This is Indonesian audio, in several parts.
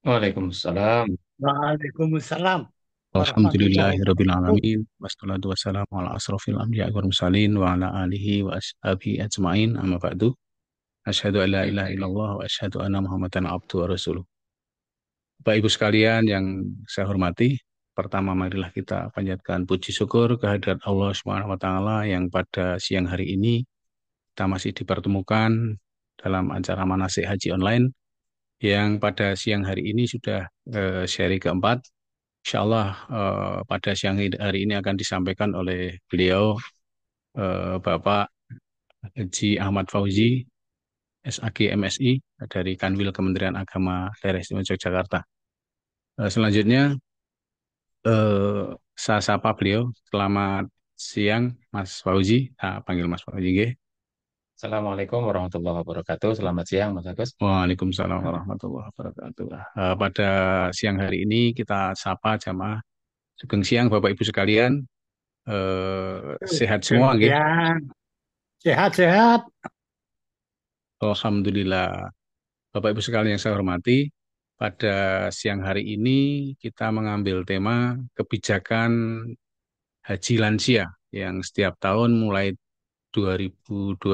Waalaikumsalam. Waalaikumsalam warahmatullahi wabarakatuh. Alhamdulillahirrabbilalamin. Wassalatu wassalamu ala asrafil anbiya wal mursalin wa ala alihi wa ashabihi ajma'in amma ba'du. Asyhadu an la ilaha illallah wa asyhadu anna Muhammadan abduhu wa rasuluh. Bapak Ibu sekalian yang saya hormati, pertama marilah kita panjatkan puji syukur kehadirat Allah Subhanahu wa taala yang pada siang hari ini kita masih dipertemukan dalam acara manasik haji online yang pada siang hari ini sudah seri keempat. Insya Allah pada siang hari ini akan disampaikan oleh beliau Bapak Haji Ahmad Fauzi, SAG MSI dari Kanwil Kementerian Agama Daerah Istimewa Yogyakarta. Selanjutnya saya sapa beliau. Selamat siang Mas Fauzi. Panggil Mas Fauzi. Nggih. Assalamualaikum warahmatullahi wabarakatuh. Selamat siang, Mas Agus. Waalaikumsalam warahmatullahi wabarakatuh. Pada siang hari ini kita sapa jamaah Sugeng Siang Bapak Ibu sekalian. Sehat semua nggih? Demikian, sehat-sehat. Alhamdulillah. Bapak Ibu sekalian yang saya hormati, pada siang hari ini kita mengambil tema kebijakan haji lansia yang setiap tahun mulai 2022,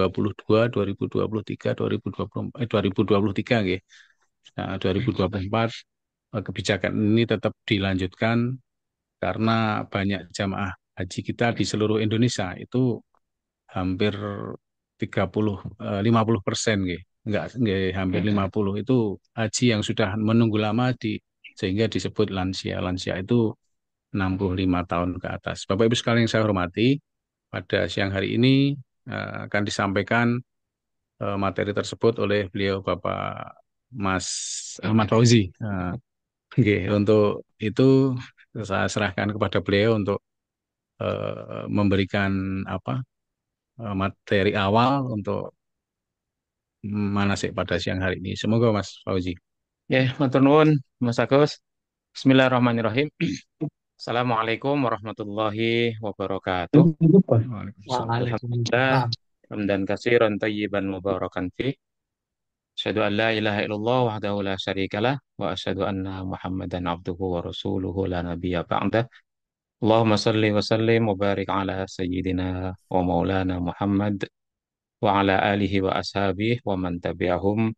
2023, 2024, 2023 nggih. Nah, 2024 kebijakan ini tetap dilanjutkan karena banyak jamaah haji kita di seluruh Indonesia itu hampir 50% nggih. Enggak nggih, hampir 50 itu haji yang sudah menunggu lama sehingga disebut lansia. Lansia itu 65 tahun ke atas. Bapak Ibu sekalian yang saya hormati, pada siang hari ini akan disampaikan materi tersebut oleh beliau Bapak Mas Ahmad Fauzi. Oke, untuk itu saya serahkan kepada beliau untuk memberikan apa materi awal untuk manasik pada siang hari ini. Semoga Mas Fauzi. Ya, matur nuwun, Mas Agus. Bismillahirrahmanirrahim. Assalamualaikum warahmatullahi wabarakatuh. Waalaikumsalam. Alhamdulillah, Waalaikumsalam. hamdan katsiran tayyiban mubarakan fi. Asyhadu an la ilaha illallah wahdahu la syarikalah wa asyhadu anna Muhammadan abduhu wa rasuluhu la nabiyya ba'dah. Allahumma salli wa sallim wa barik ala sayyidina wa maulana Muhammad wa ala alihi wa ashabihi wa man tabi'ahum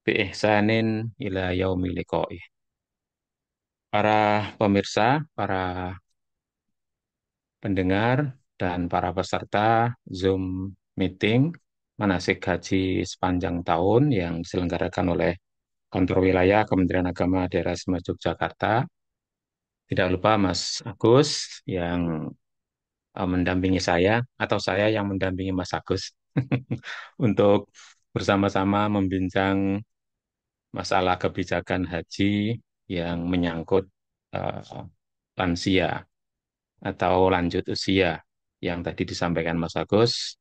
bi ihsanin ila yaumil liqa'ih. Para pemirsa, para pendengar, dan para peserta Zoom meeting manasik haji sepanjang tahun yang diselenggarakan oleh Kantor Wilayah Kementerian Agama Daerah Istimewa Yogyakarta. Tidak lupa Mas Agus yang mendampingi saya atau saya yang mendampingi Mas Agus untuk bersama-sama membincang masalah kebijakan haji yang menyangkut eh, lansia atau lanjut usia yang tadi disampaikan Mas Agus,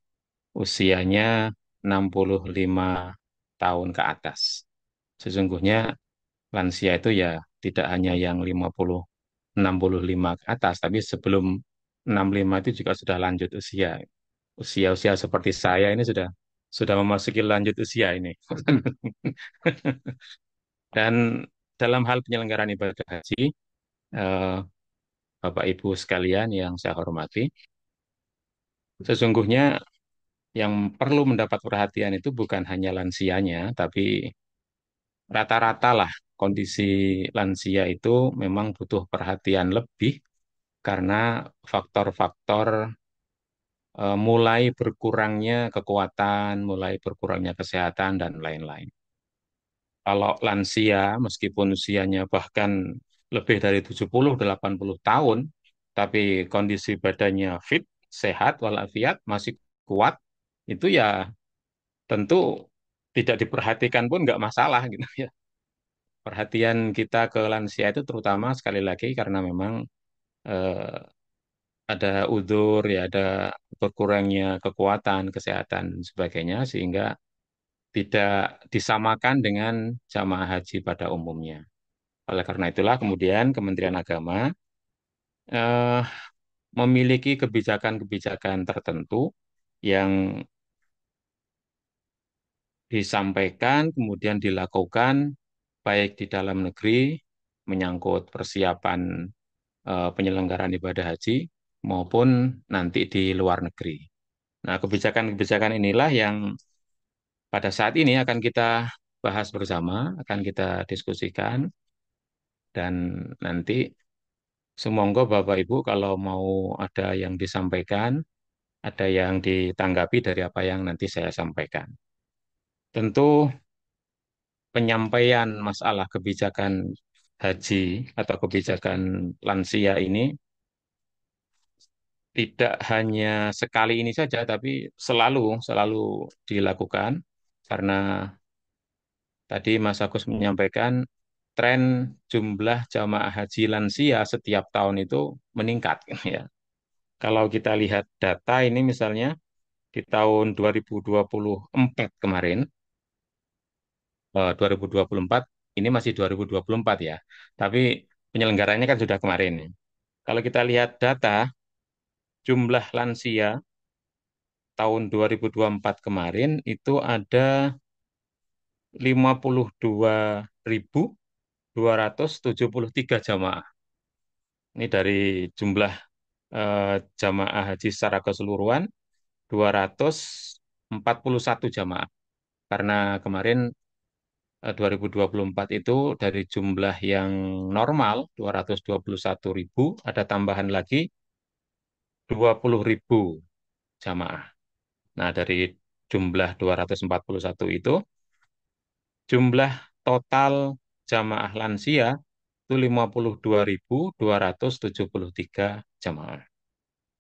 usianya 65 tahun ke atas. Sesungguhnya lansia itu ya tidak hanya yang 65 ke atas, tapi sebelum 65 itu juga sudah lanjut usia. Usia-usia seperti saya ini sudah memasuki lanjut usia ini. Dan dalam hal penyelenggaraan ibadah haji, eh, Bapak Ibu sekalian yang saya hormati, sesungguhnya yang perlu mendapat perhatian itu bukan hanya lansianya, tapi rata-rata lah kondisi lansia itu memang butuh perhatian lebih karena faktor-faktor mulai berkurangnya kekuatan, mulai berkurangnya kesehatan, dan lain-lain. Kalau lansia, meskipun usianya bahkan lebih dari 70-80 tahun, tapi kondisi badannya fit, sehat, walafiat, masih kuat, itu ya tentu tidak diperhatikan pun nggak masalah gitu ya. Perhatian kita ke lansia itu terutama sekali lagi karena memang eh, ada udur ya, ada berkurangnya kekuatan, kesehatan dan sebagainya sehingga tidak disamakan dengan jamaah haji pada umumnya. Oleh karena itulah kemudian Kementerian Agama eh, memiliki kebijakan-kebijakan tertentu yang disampaikan kemudian dilakukan baik di dalam negeri menyangkut persiapan penyelenggaraan ibadah haji maupun nanti di luar negeri. Nah, kebijakan-kebijakan inilah yang pada saat ini akan kita bahas bersama, akan kita diskusikan, dan nanti semoga Bapak Ibu kalau mau ada yang disampaikan, ada yang ditanggapi dari apa yang nanti saya sampaikan. Tentu penyampaian masalah kebijakan haji atau kebijakan lansia ini tidak hanya sekali ini saja, tapi selalu selalu dilakukan karena tadi Mas Agus menyampaikan tren jumlah jamaah haji lansia setiap tahun itu meningkat ya. Kalau kita lihat data ini misalnya di tahun 2024 kemarin, 2024 ini masih 2024 ya. Tapi penyelenggaranya kan sudah kemarin. Kalau kita lihat data jumlah lansia tahun 2024 kemarin itu ada 52.273 jamaah. Ini dari jumlah jamaah haji secara keseluruhan 241 jamaah. Karena kemarin 2024 itu dari jumlah yang normal 221.000 ada tambahan lagi 20.000 jamaah. Nah, dari jumlah 241 itu jumlah total jamaah lansia itu 52.273 jamaah.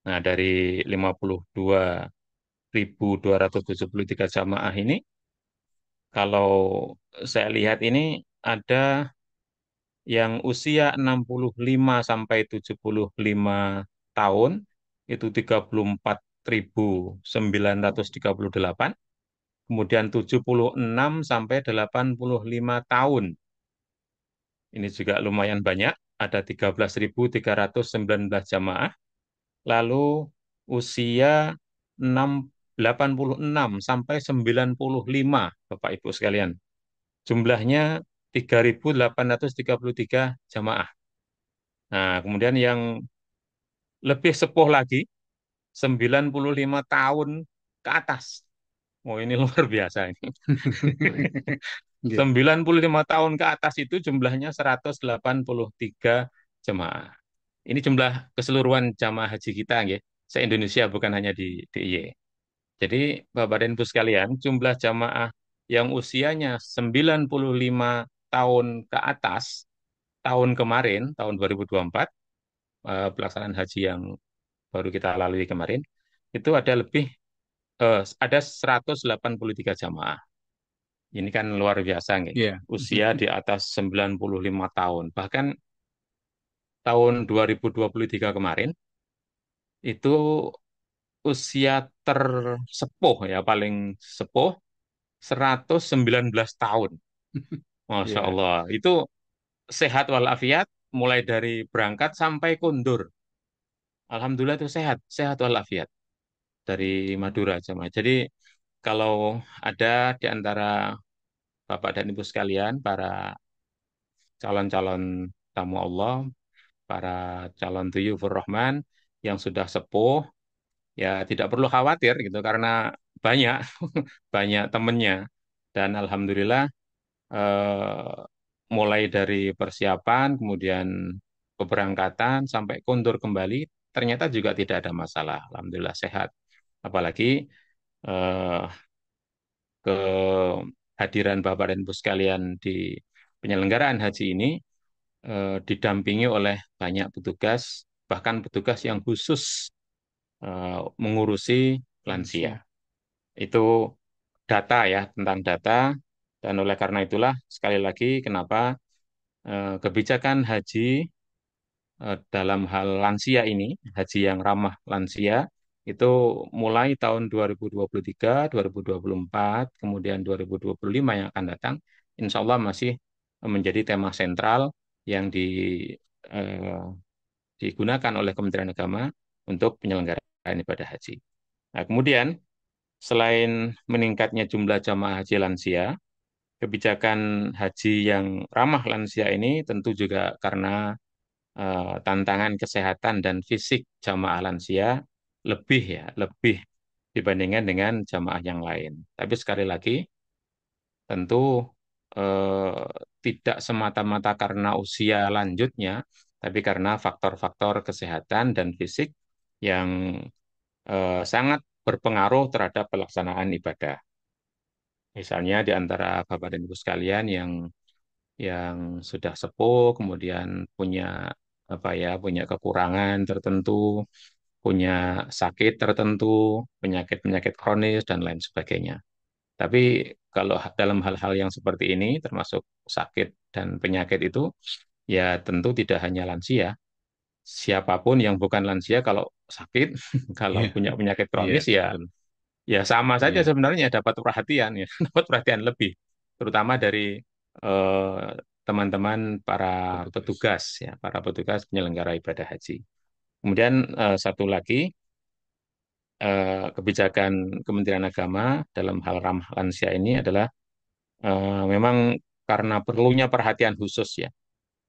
Nah, dari 52.273 jamaah ini, kalau saya lihat ini ada yang usia 65 sampai 75 tahun, itu 34.938. Kemudian 76 sampai 85 tahun. Ini juga lumayan banyak, ada 13.319 jamaah. Lalu usia 86 sampai 95, Bapak Ibu sekalian. Jumlahnya 3.833 jamaah. Nah, kemudian yang lebih sepuh lagi, 95 tahun ke atas. Oh, ini luar biasa ini. Ya. 95 tahun ke atas itu jumlahnya 183 jemaah. Ini jumlah keseluruhan jamaah haji kita, nggih. Se-Indonesia, bukan hanya di DIY. Jadi, Bapak dan Ibu sekalian, jumlah jamaah yang usianya 95 tahun ke atas, tahun kemarin, tahun 2024, pelaksanaan haji yang baru kita lalui kemarin, itu ada 183 jamaah. Ini kan luar biasa, nggih. Ya. Usia di atas 95 tahun. Bahkan tahun 2023 kemarin, itu usia tersepuh ya, paling sepuh 119 tahun. Masya Ya. Allah. Itu sehat walafiat, mulai dari berangkat sampai kundur. Alhamdulillah itu sehat, sehat walafiat. Dari Madura jemaah. Jadi kalau ada di antara Bapak dan Ibu sekalian, para calon-calon tamu Allah, para calon Duyufur Rahman yang sudah sepuh, ya tidak perlu khawatir gitu karena banyak banyak temennya dan alhamdulillah eh, mulai dari persiapan kemudian keberangkatan sampai kundur kembali ternyata juga tidak ada masalah, alhamdulillah sehat. Apalagi eh, kehadiran Bapak dan Ibu sekalian di penyelenggaraan haji ini didampingi oleh banyak petugas, bahkan petugas yang khusus mengurusi lansia. Itu data ya, tentang data, dan oleh karena itulah, sekali lagi, kenapa kebijakan haji dalam hal lansia ini, haji yang ramah lansia, itu mulai tahun 2023, 2024, kemudian 2025 yang akan datang, insya Allah masih menjadi tema sentral yang eh, digunakan oleh Kementerian Agama untuk penyelenggaraan ibadah haji. Nah, kemudian selain meningkatnya jumlah jamaah haji lansia, kebijakan haji yang ramah lansia ini tentu juga karena tantangan kesehatan dan fisik jamaah lansia lebih dibandingkan dengan jamaah yang lain. Tapi sekali lagi, tentu eh, tidak semata-mata karena usia lanjutnya, tapi karena faktor-faktor kesehatan dan fisik yang sangat berpengaruh terhadap pelaksanaan ibadah. Misalnya di antara Bapak dan Ibu sekalian yang sudah sepuh, kemudian punya apa ya, punya kekurangan tertentu, punya sakit tertentu, penyakit-penyakit kronis dan lain sebagainya. Tapi kalau dalam hal-hal yang seperti ini, termasuk sakit dan penyakit itu, ya tentu tidak hanya lansia. Siapapun yang bukan lansia kalau sakit, kalau Iya, punya penyakit iya, kronis ya betul. ya sama saja Iya, sebenarnya dapat perhatian ya, dapat perhatian lebih, terutama dari eh, teman-teman para petugas. petugas ya, para petugas penyelenggara ibadah haji. Kemudian satu lagi kebijakan Kementerian Agama dalam hal ramah lansia ini adalah memang karena perlunya perhatian khusus ya,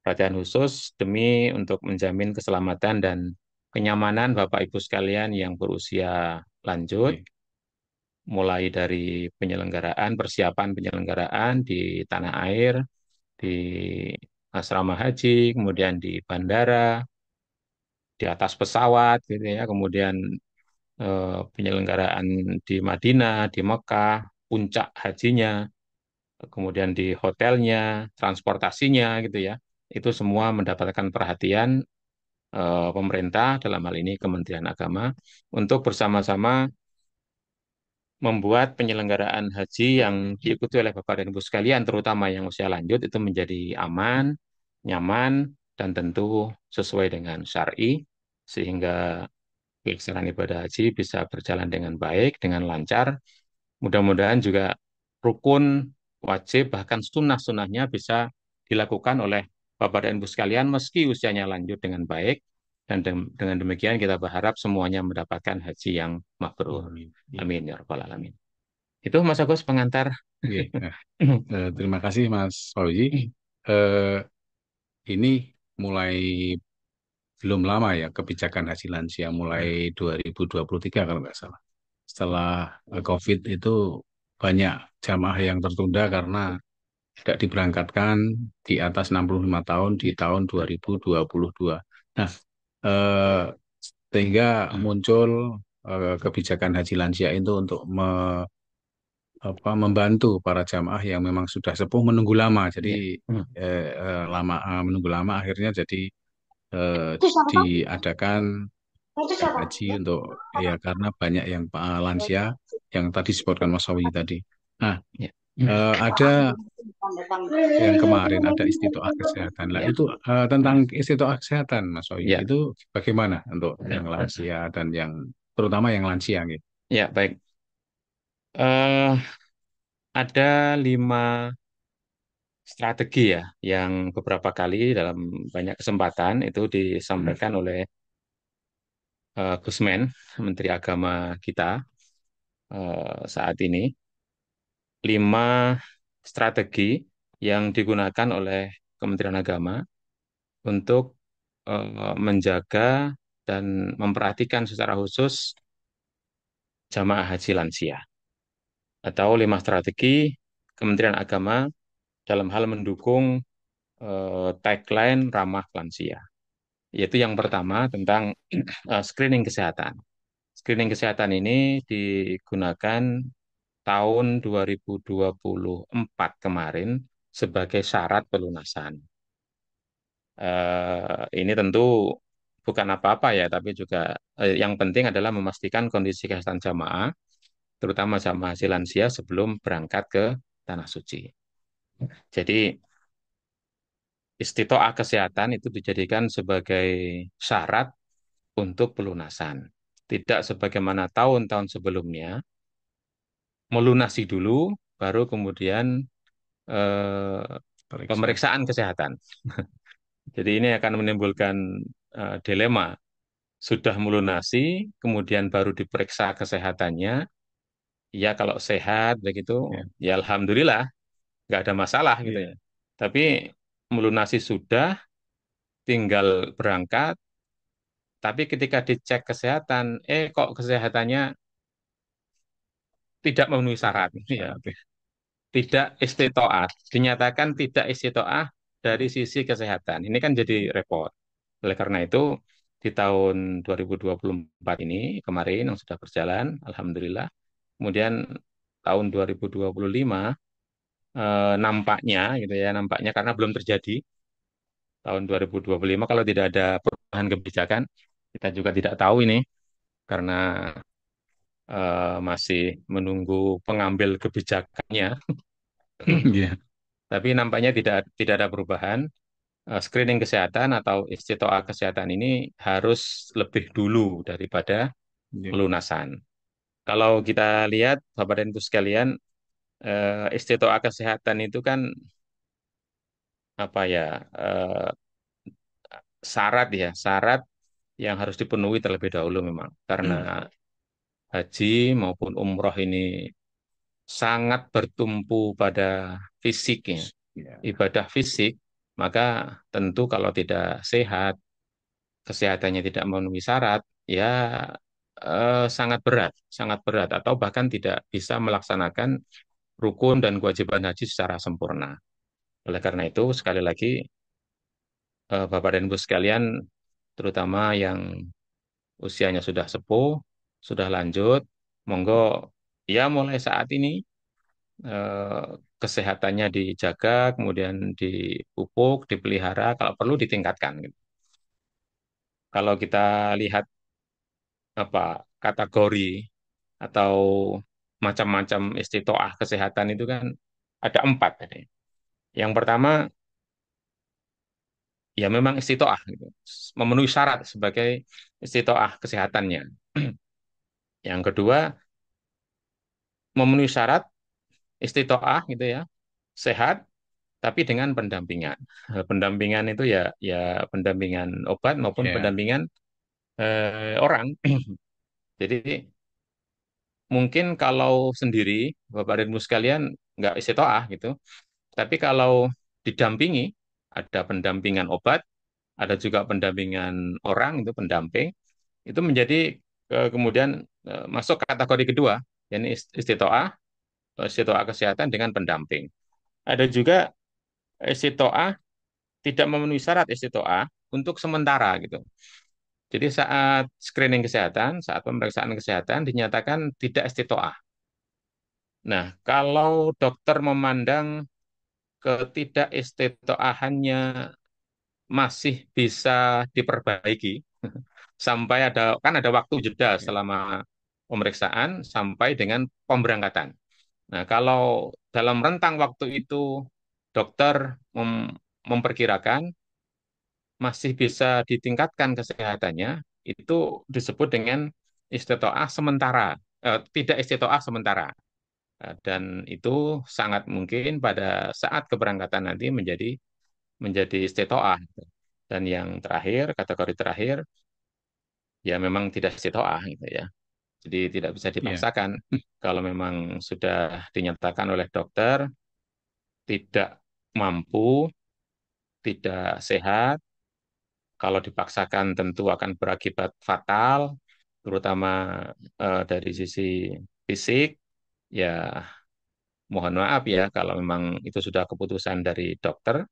perhatian khusus demi untuk menjamin keselamatan dan kenyamanan Bapak Ibu sekalian yang berusia lanjut, Iya, mulai dari penyelenggaraan, persiapan penyelenggaraan di tanah air, di asrama haji, kemudian di bandara, di atas pesawat, gitu ya, kemudian penyelenggaraan di Madinah, di Mekah, puncak hajinya, kemudian di hotelnya, transportasinya, gitu ya, itu semua mendapatkan perhatian pemerintah dalam hal ini Kementerian Agama untuk bersama-sama membuat penyelenggaraan haji yang diikuti oleh Bapak dan Ibu sekalian, terutama yang usia lanjut, itu menjadi aman, nyaman, dan tentu sesuai dengan syar'i, sehingga pelaksanaan ibadah haji bisa berjalan dengan baik, dengan lancar. Mudah-mudahan juga rukun, wajib, bahkan sunnah-sunnahnya bisa dilakukan oleh Bapak dan Ibu sekalian meski usianya lanjut dengan baik. Dan dengan demikian kita berharap semuanya mendapatkan haji yang mabrur. amin. Iya, Amin ya rabbal alamin. Itu Mas Agus pengantar. iya. Nah, terima kasih Mas Fauzi. Eh, ini mulai belum lama ya kebijakan haji lansia mulai 2023 kalau nggak salah. Setelah COVID itu banyak jamaah yang tertunda karena tidak diberangkatkan di atas 65 tahun di tahun 2022. Nah, eh, sehingga muncul kebijakan haji lansia itu untuk membantu para jamaah yang memang sudah sepuh menunggu lama. Jadi Ya. Hmm. menunggu lama akhirnya jadi eh, diadakan haji untuk ya karena banyak yang lansia yang tadi disebutkan Mas Sawi tadi. Nah, Ya. ada yang kemarin ada istitoah kesehatan. Lah Ya. itu tentang istitoah kesehatan Mas Sawi. Ya. Itu bagaimana untuk yang Ya. lansia dan yang terutama yang lansia gitu. Ya, baik. eh ada 5 strategi ya yang beberapa kali dalam banyak kesempatan itu disampaikan oleh Gusmen, Menteri Agama kita saat ini. 5 strategi yang digunakan oleh Kementerian Agama untuk menjaga dan memperhatikan secara khusus jamaah haji lansia. Atau 5 strategi Kementerian Agama dalam hal mendukung tagline ramah lansia. Yaitu yang pertama tentang screening kesehatan. Screening kesehatan ini digunakan tahun 2024 kemarin sebagai syarat pelunasan. Ini tentu bukan apa-apa ya, tapi juga yang penting adalah memastikan kondisi kesehatan jamaah, terutama jamaah haji lansia sebelum berangkat ke Tanah Suci. Jadi istitoah kesehatan itu dijadikan sebagai syarat untuk pelunasan. Tidak sebagaimana tahun-tahun sebelumnya, melunasi dulu, baru kemudian eh, Periksa. pemeriksaan kesehatan. Jadi ini akan menimbulkan dilema. Sudah melunasi, kemudian baru diperiksa kesehatannya. Ya kalau sehat begitu, Ya. ya alhamdulillah. nggak ada masalah gitu ya. Iya. Tapi melunasi sudah, tinggal berangkat, tapi ketika dicek kesehatan, kok kesehatannya tidak memenuhi Tidak syarat, ya. syarat ya. Tidak istitoah, dinyatakan tidak istitoah dari sisi kesehatan. Ini kan jadi repot. Oleh karena itu, di tahun 2024 ini, kemarin yang sudah berjalan, Alhamdulillah, kemudian tahun 2025, nampaknya gitu ya, nampaknya karena belum terjadi, tahun 2025 kalau tidak ada perubahan kebijakan, kita juga tidak tahu ini, karena masih menunggu pengambil kebijakannya. Iya. Tapi nampaknya tidak tidak ada perubahan. Screening kesehatan atau istiqtoah kesehatan ini harus lebih dulu daripada Iya. pelunasan. Kalau kita lihat, Bapak dan Ibu sekalian, istiqtoah kesehatan itu kan apa ya, syarat ya, syarat yang harus dipenuhi terlebih dahulu memang. Karena haji maupun umroh ini sangat bertumpu pada fisiknya, Iya. ibadah fisik, maka tentu kalau tidak sehat, kesehatannya tidak memenuhi syarat, ya sangat berat, atau bahkan tidak bisa melaksanakan rukun dan kewajiban haji secara sempurna. Oleh karena itu, sekali lagi, Bapak dan Ibu sekalian, terutama yang usianya sudah sepuh, sudah lanjut, monggo ya mulai saat ini eh, kesehatannya dijaga, kemudian dipupuk, dipelihara, kalau perlu ditingkatkan, gitu. Kalau kita lihat apa kategori atau macam-macam istitoah kesehatan itu kan ada 4 tadi. Yang pertama ya memang istitoah gitu, memenuhi syarat sebagai istitoah kesehatannya. Yang kedua memenuhi syarat istitoah gitu ya, sehat tapi dengan pendampingan. Pendampingan itu ya ya pendampingan obat maupun Iya. pendampingan orang. Jadi mungkin kalau sendiri Bapak dan Ibu sekalian nggak istitoah gitu. Tapi kalau didampingi, ada pendampingan obat, ada juga pendampingan orang, itu pendamping, itu menjadi kemudian masuk kategori kedua, yakni istitoah, istitoah kesehatan dengan pendamping. Ada juga istitoah tidak memenuhi syarat istitoah untuk sementara gitu. Jadi saat screening kesehatan, saat pemeriksaan kesehatan dinyatakan tidak istitoah. Nah, kalau dokter memandang ketidakistitoahannya masih bisa diperbaiki sampai ada kan ada waktu jeda Iya. selama pemeriksaan sampai dengan pemberangkatan. Nah, kalau dalam rentang waktu itu dokter memperkirakan masih bisa ditingkatkan kesehatannya, itu disebut dengan istitoah sementara, tidak istitoah sementara. Dan itu sangat mungkin pada saat keberangkatan nanti menjadi istitoah. Dan yang terakhir, kategori terakhir, ya memang tidak istitoah gitu ya. Jadi tidak bisa Iya. dipaksakan. Kalau memang sudah dinyatakan oleh dokter tidak mampu, tidak sehat, kalau dipaksakan tentu akan berakibat fatal, terutama dari sisi fisik. Ya mohon maaf ya kalau memang itu sudah keputusan dari dokter,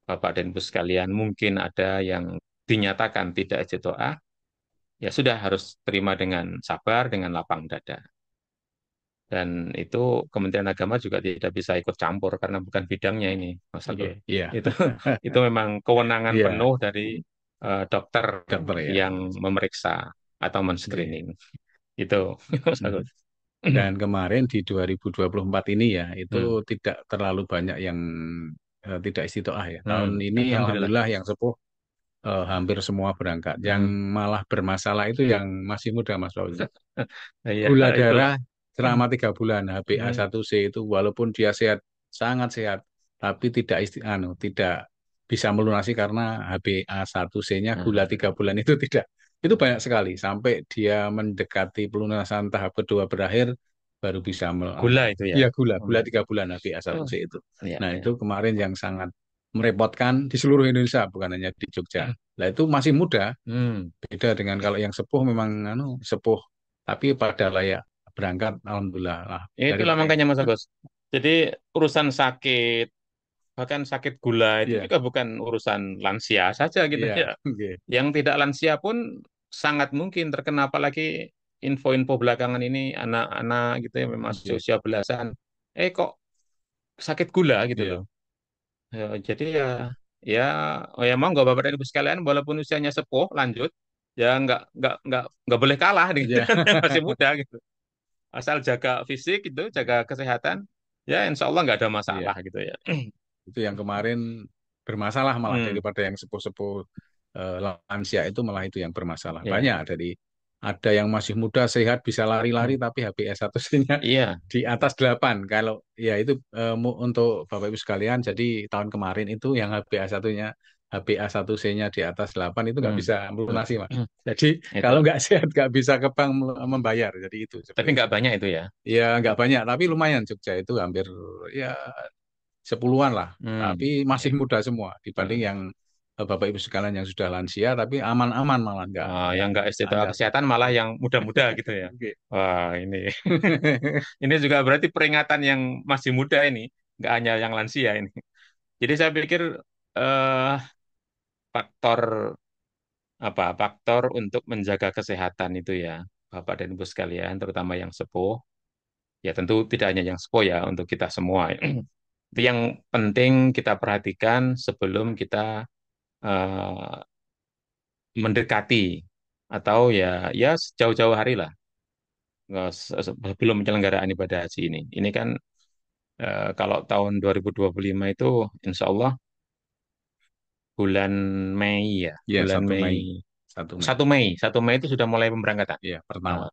Bapak dan Ibu sekalian mungkin ada yang dinyatakan tidak istitoah, ya sudah harus terima dengan sabar, dengan lapang dada. Dan itu Kementerian Agama juga tidak bisa ikut campur karena bukan bidangnya ini, Mas Oke. Agus. Iya. Itu itu memang kewenangan Iya. penuh dari dokter Dokter ya. yang memeriksa atau Iya. men-screening. Itu, Mas Mhm. Agus. Dan kemarin di 2024 ini ya, itu Hmm. tidak terlalu banyak yang tidak istiqoah ya. Tahun ini Alhamdulillah. alhamdulillah yang sepuh hampir semua berangkat. Yang Hmm. malah bermasalah itu yang masih muda Mas Fauzi. Iya, Gula itulah. darah selama 3 bulan Hmm. HbA1c itu walaupun dia sehat, sangat sehat, tapi tidak bisa melunasi karena HbA1c-nya gula Nah, 3 bulan itu tidak. Itu banyak sekali sampai dia mendekati pelunasan tahap kedua berakhir, baru bisa Gula itu ya. ya gula Oh, gula 3 bulan HbA1c oh, itu. iya, Nah iya. itu kemarin yang sangat merepotkan di seluruh Indonesia bukan hanya di Jogja. Nah itu masih muda, Hmm. beda dengan kalau yang sepuh memang anu sepuh tapi pada layak berangkat alhamdulillah lah Ya dari itulah mereka. makanya Mas Agus. Jadi urusan sakit, bahkan sakit gula itu Iya, juga bukan urusan lansia saja gitu iya, ya. oke. Yang tidak lansia pun sangat mungkin terkena, apalagi info-info belakangan ini anak-anak gitu ya memang masih Oke. usia belasan. Kok sakit gula gitu Iya. loh. Ya, jadi ya ya oh ya mau nggak Bapak dan Ibu sekalian walaupun usianya sepuh lanjut ya nggak boleh kalah dengan Iya. yang masih muda gitu. Asal jaga fisik itu, jaga kesehatan, ya insya Allah nggak ada Iya. masalah gitu ya. Itu yang kemarin bermasalah malah Hmm, daripada yang sepuh-sepuh lansia itu malah itu yang bermasalah. ya, Banyak dari ada yang masih muda sehat bisa lari-lari hmm, tapi HbA1c-nya iya, di atas 8. Kalau ya itu untuk Bapak Ibu sekalian jadi tahun kemarin itu yang HbA1-nya HbA1c-nya di atas 8 itu nggak hmm, bisa hmm, melunasi, Mas. hmm, Jadi itu. kalau nggak sehat nggak bisa ke bank membayar. Jadi itu Tapi seperti itu. nggak banyak itu ya. Ya nggak banyak tapi lumayan Jogja itu hampir ya 10-an lah, Hmm, tapi masih ya. muda semua dibanding Hmm. yang Bapak Ibu sekalian yang sudah lansia, tapi aman-aman malah Yang nggak nggak istilah ada. kesehatan malah yang muda-muda gitu ya. Oke. Wah, ini ini juga berarti peringatan yang masih muda ini, nggak hanya yang lansia ini. Jadi saya pikir eh, faktor faktor untuk menjaga kesehatan itu ya, Bapak dan Ibu sekalian, terutama yang sepuh, ya tentu tidak hanya yang sepuh ya, untuk kita semua. Itu yang penting kita perhatikan sebelum kita eh, mendekati atau ya jauh-jauh hari lah sebelum penyelenggaraan ibadah haji ini. Ini kan kalau tahun 2025 itu insya Allah bulan Mei ya, Ya, bulan 1 Mei, Mei 1 Mei. 1 Mei itu sudah mulai pemberangkatan. Ya, Nah, pertama.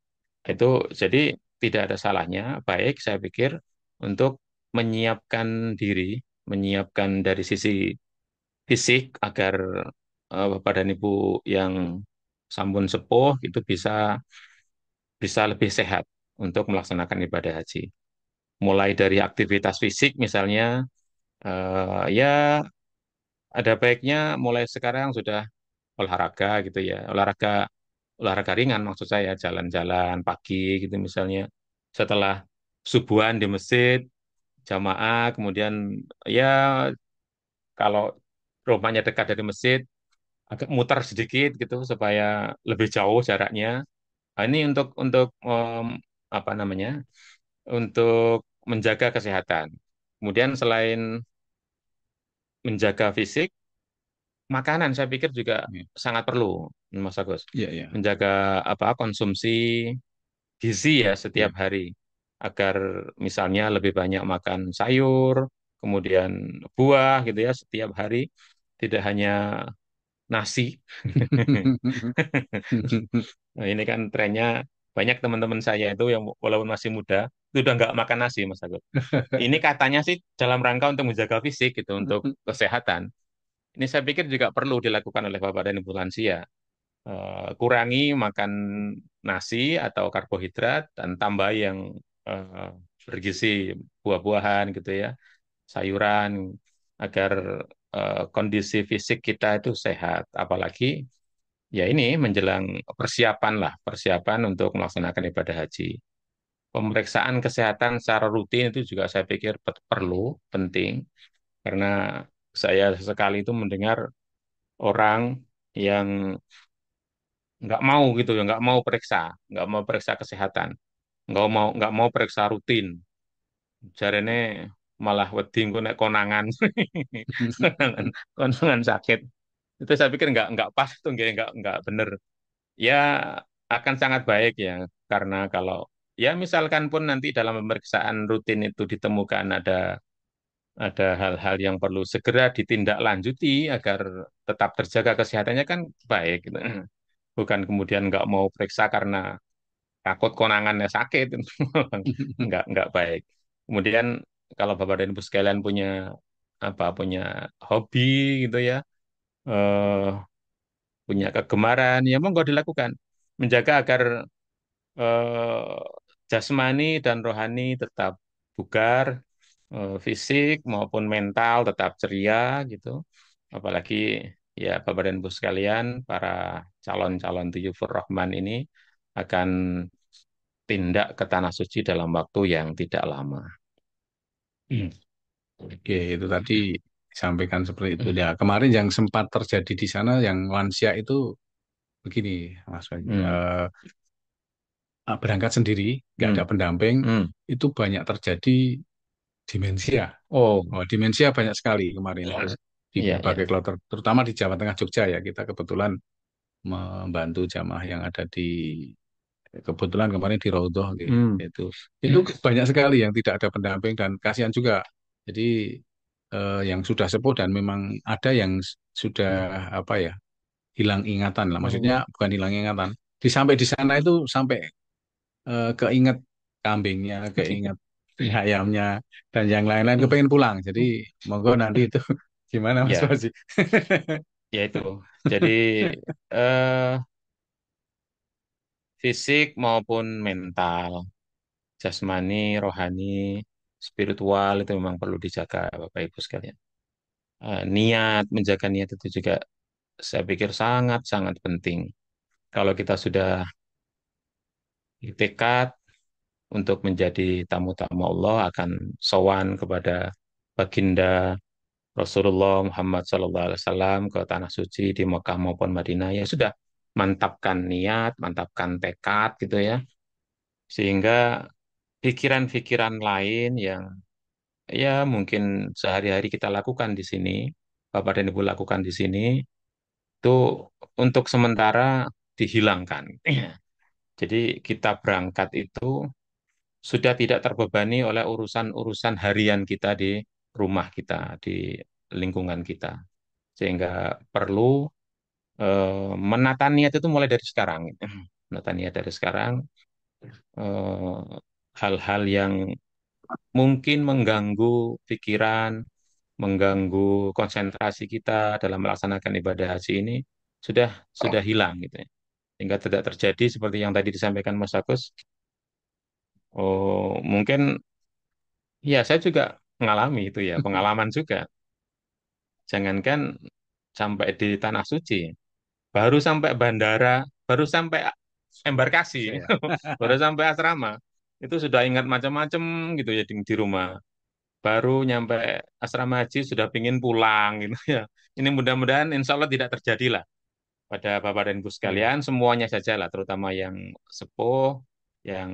itu jadi tidak ada salahnya, baik saya pikir untuk menyiapkan diri, menyiapkan dari sisi fisik agar Bapak dan Ibu yang sampun sepuh itu bisa bisa lebih sehat untuk melaksanakan ibadah haji. Mulai dari aktivitas fisik misalnya, ya ada baiknya mulai sekarang sudah olahraga gitu ya, olahraga olahraga ringan maksud saya, jalan-jalan pagi gitu misalnya. Setelah subuhan di masjid, jamaah, kemudian ya kalau rumahnya dekat dari masjid, agak muter sedikit gitu supaya lebih jauh jaraknya. Nah, ini untuk apa namanya? Untuk menjaga kesehatan. Kemudian selain menjaga fisik, makanan saya pikir juga Ya, sangat perlu, Mas Agus. ya, ya. Menjaga konsumsi gizi ya setiap Ya. hari agar misalnya lebih banyak makan sayur, kemudian buah gitu ya setiap hari, tidak hanya nasi. Nah, ini kan trennya banyak teman-teman saya itu yang walaupun masih muda itu udah nggak makan nasi, Mas Agus. Ini katanya sih dalam rangka untuk menjaga fisik gitu, untuk kesehatan. Ini saya pikir juga perlu dilakukan oleh Bapak dan Ibu lansia. Kurangi makan nasi atau karbohidrat dan tambah yang eh, bergizi, buah-buahan gitu ya, sayuran agar kondisi fisik kita itu sehat. Apalagi ya ini menjelang persiapan lah, persiapan untuk melaksanakan ibadah haji. Pemeriksaan kesehatan secara rutin itu juga saya pikir perlu, penting, karena saya sekali itu mendengar orang yang nggak mau gitu ya, nggak mau periksa kesehatan, nggak mau periksa rutin. Jarene malah wedi engko nek konangan, konangan, konangan sakit. Itu saya pikir nggak pas tuh, nggak bener. Ya akan sangat baik ya, karena kalau ya misalkan pun nanti dalam pemeriksaan rutin itu ditemukan ada hal-hal yang perlu segera ditindaklanjuti agar tetap terjaga kesehatannya kan baik gitu. Bukan kemudian nggak mau periksa karena takut konangannya sakit, itu nggak baik. Kemudian kalau Bapak dan Ibu sekalian punya punya hobi gitu ya, eh, punya kegemaran, ya monggo dilakukan. Menjaga agar jasmani dan rohani tetap bugar, fisik maupun mental tetap ceria gitu. Apalagi ya Bapak dan Ibu sekalian, para calon-calon Duyufur Rahman ini akan tindak ke tanah suci dalam waktu yang tidak lama. Oke, itu tadi disampaikan seperti itu. Ya, kemarin yang sempat terjadi di sana, yang lansia itu begini, Mas Bayu. Hmm. Berangkat sendiri, nggak ada Hmm. pendamping, Hmm. itu banyak terjadi demensia. Oh, Oh, demensia banyak sekali kemarin di iya, berbagai iya. kloter, terutama di Jawa Tengah Jogja ya. Kita kebetulan membantu jamaah yang ada di kebetulan kemarin di Raudhah gitu. Hmm. Itu banyak sekali yang tidak ada pendamping dan kasihan juga. Jadi yang sudah sepuh dan memang ada yang sudah apa ya hilang ingatan lah. Maksudnya Oh. bukan hilang ingatan. Sampai di sana itu sampai keinget kambingnya, keinget ayamnya dan yang lain-lain kepengen pulang. Jadi monggo nanti itu gimana Mas Ya, Fauzi? ya itu. Jadi eh, fisik maupun mental, jasmani, rohani, spiritual itu memang perlu dijaga Bapak Ibu sekalian. Niat, menjaga niat itu juga saya pikir sangat-sangat penting. Kalau kita sudah tekad untuk menjadi tamu-tamu Allah akan sowan kepada baginda Rasulullah Muhammad SAW ke tanah suci di Mekah maupun Madinah, ya sudah mantapkan niat, mantapkan tekad gitu ya, sehingga pikiran-pikiran lain yang ya mungkin sehari-hari kita lakukan di sini, Bapak dan Ibu lakukan di sini, itu untuk sementara dihilangkan. Jadi kita berangkat itu sudah tidak terbebani oleh urusan-urusan harian kita di rumah kita, di lingkungan kita. Sehingga perlu menata niat itu mulai dari sekarang. Menata niat dari sekarang, eh, hal-hal yang mungkin mengganggu pikiran, mengganggu konsentrasi kita dalam melaksanakan ibadah haji ini sudah hilang gitu ya. Sehingga tidak terjadi seperti yang tadi disampaikan Mas Agus. Oh, mungkin ya saya juga mengalami itu ya, pengalaman juga. Jangankan sampai di tanah suci, baru sampai bandara, baru sampai embarkasi, Iya. baru sampai asrama, itu sudah ingat macam-macam gitu ya di rumah. Baru nyampe asrama haji sudah pingin pulang gitu ya. Ini mudah-mudahan insya Allah tidak terjadi lah pada Bapak dan Ibu Iya. sekalian, semuanya saja lah, terutama yang sepuh, yang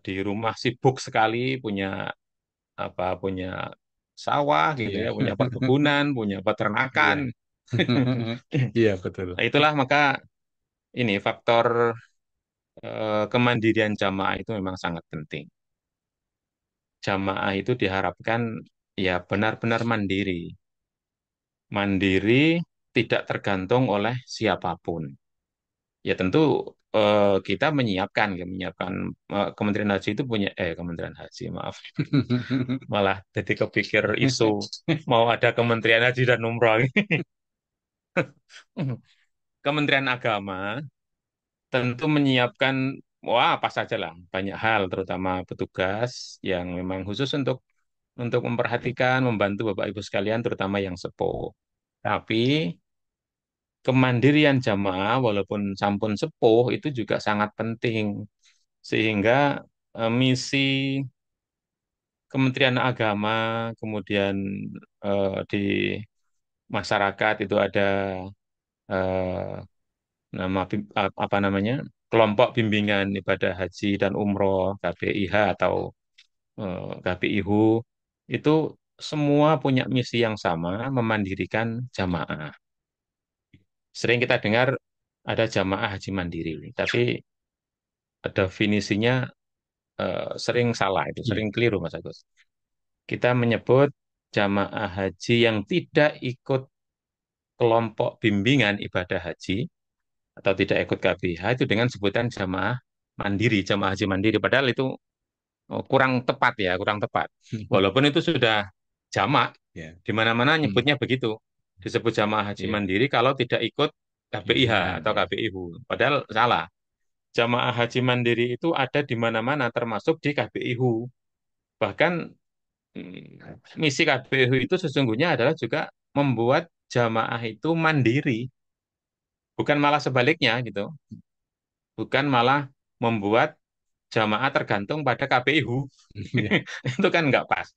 di rumah sibuk sekali, punya sawah gitu Iya. ya, punya perkebunan, punya peternakan. Iya. Iya, betul. Nah, itulah maka ini faktor kemandirian jamaah itu memang sangat penting. Jamaah itu diharapkan ya benar-benar mandiri. Mandiri tidak tergantung oleh siapapun. Ya tentu kita menyiapkan, ya, menyiapkan Kementerian Haji itu punya Kementerian Haji maaf malah jadi kepikir isu mau ada Kementerian Haji dan Umroh. Kementerian Agama tentu menyiapkan wah apa saja lah banyak hal terutama petugas yang memang khusus untuk memperhatikan membantu Bapak Ibu sekalian terutama yang sepuh. Tapi kemandirian jamaah walaupun sampun sepuh itu juga sangat penting sehingga misi Kementerian Agama kemudian di masyarakat itu ada eh, apa namanya kelompok bimbingan ibadah haji dan umroh KBIH atau KBIHU itu semua punya misi yang sama memandirikan jamaah. Sering kita dengar ada jamaah haji mandiri, tapi definisinya sering salah itu, Iya. sering keliru Mas Agus. Kita menyebut jamaah haji yang tidak ikut kelompok bimbingan ibadah haji atau tidak ikut KBH itu dengan sebutan jamaah mandiri, jamaah haji mandiri. Padahal itu kurang tepat ya, kurang tepat. Walaupun itu sudah jamak, Iya. di mana-mana Hmm. nyebutnya begitu. Disebut jamaah haji Iya. mandiri kalau tidak ikut KBIH Bimbingan atau ya. KBIHU. Padahal salah. jamaah haji mandiri itu ada di mana-mana, termasuk di KBIHU. Bahkan misi KBIHU itu sesungguhnya adalah juga membuat jamaah itu mandiri, bukan malah sebaliknya gitu, bukan malah membuat jamaah tergantung pada KBIHU. Iya. Itu kan nggak pas.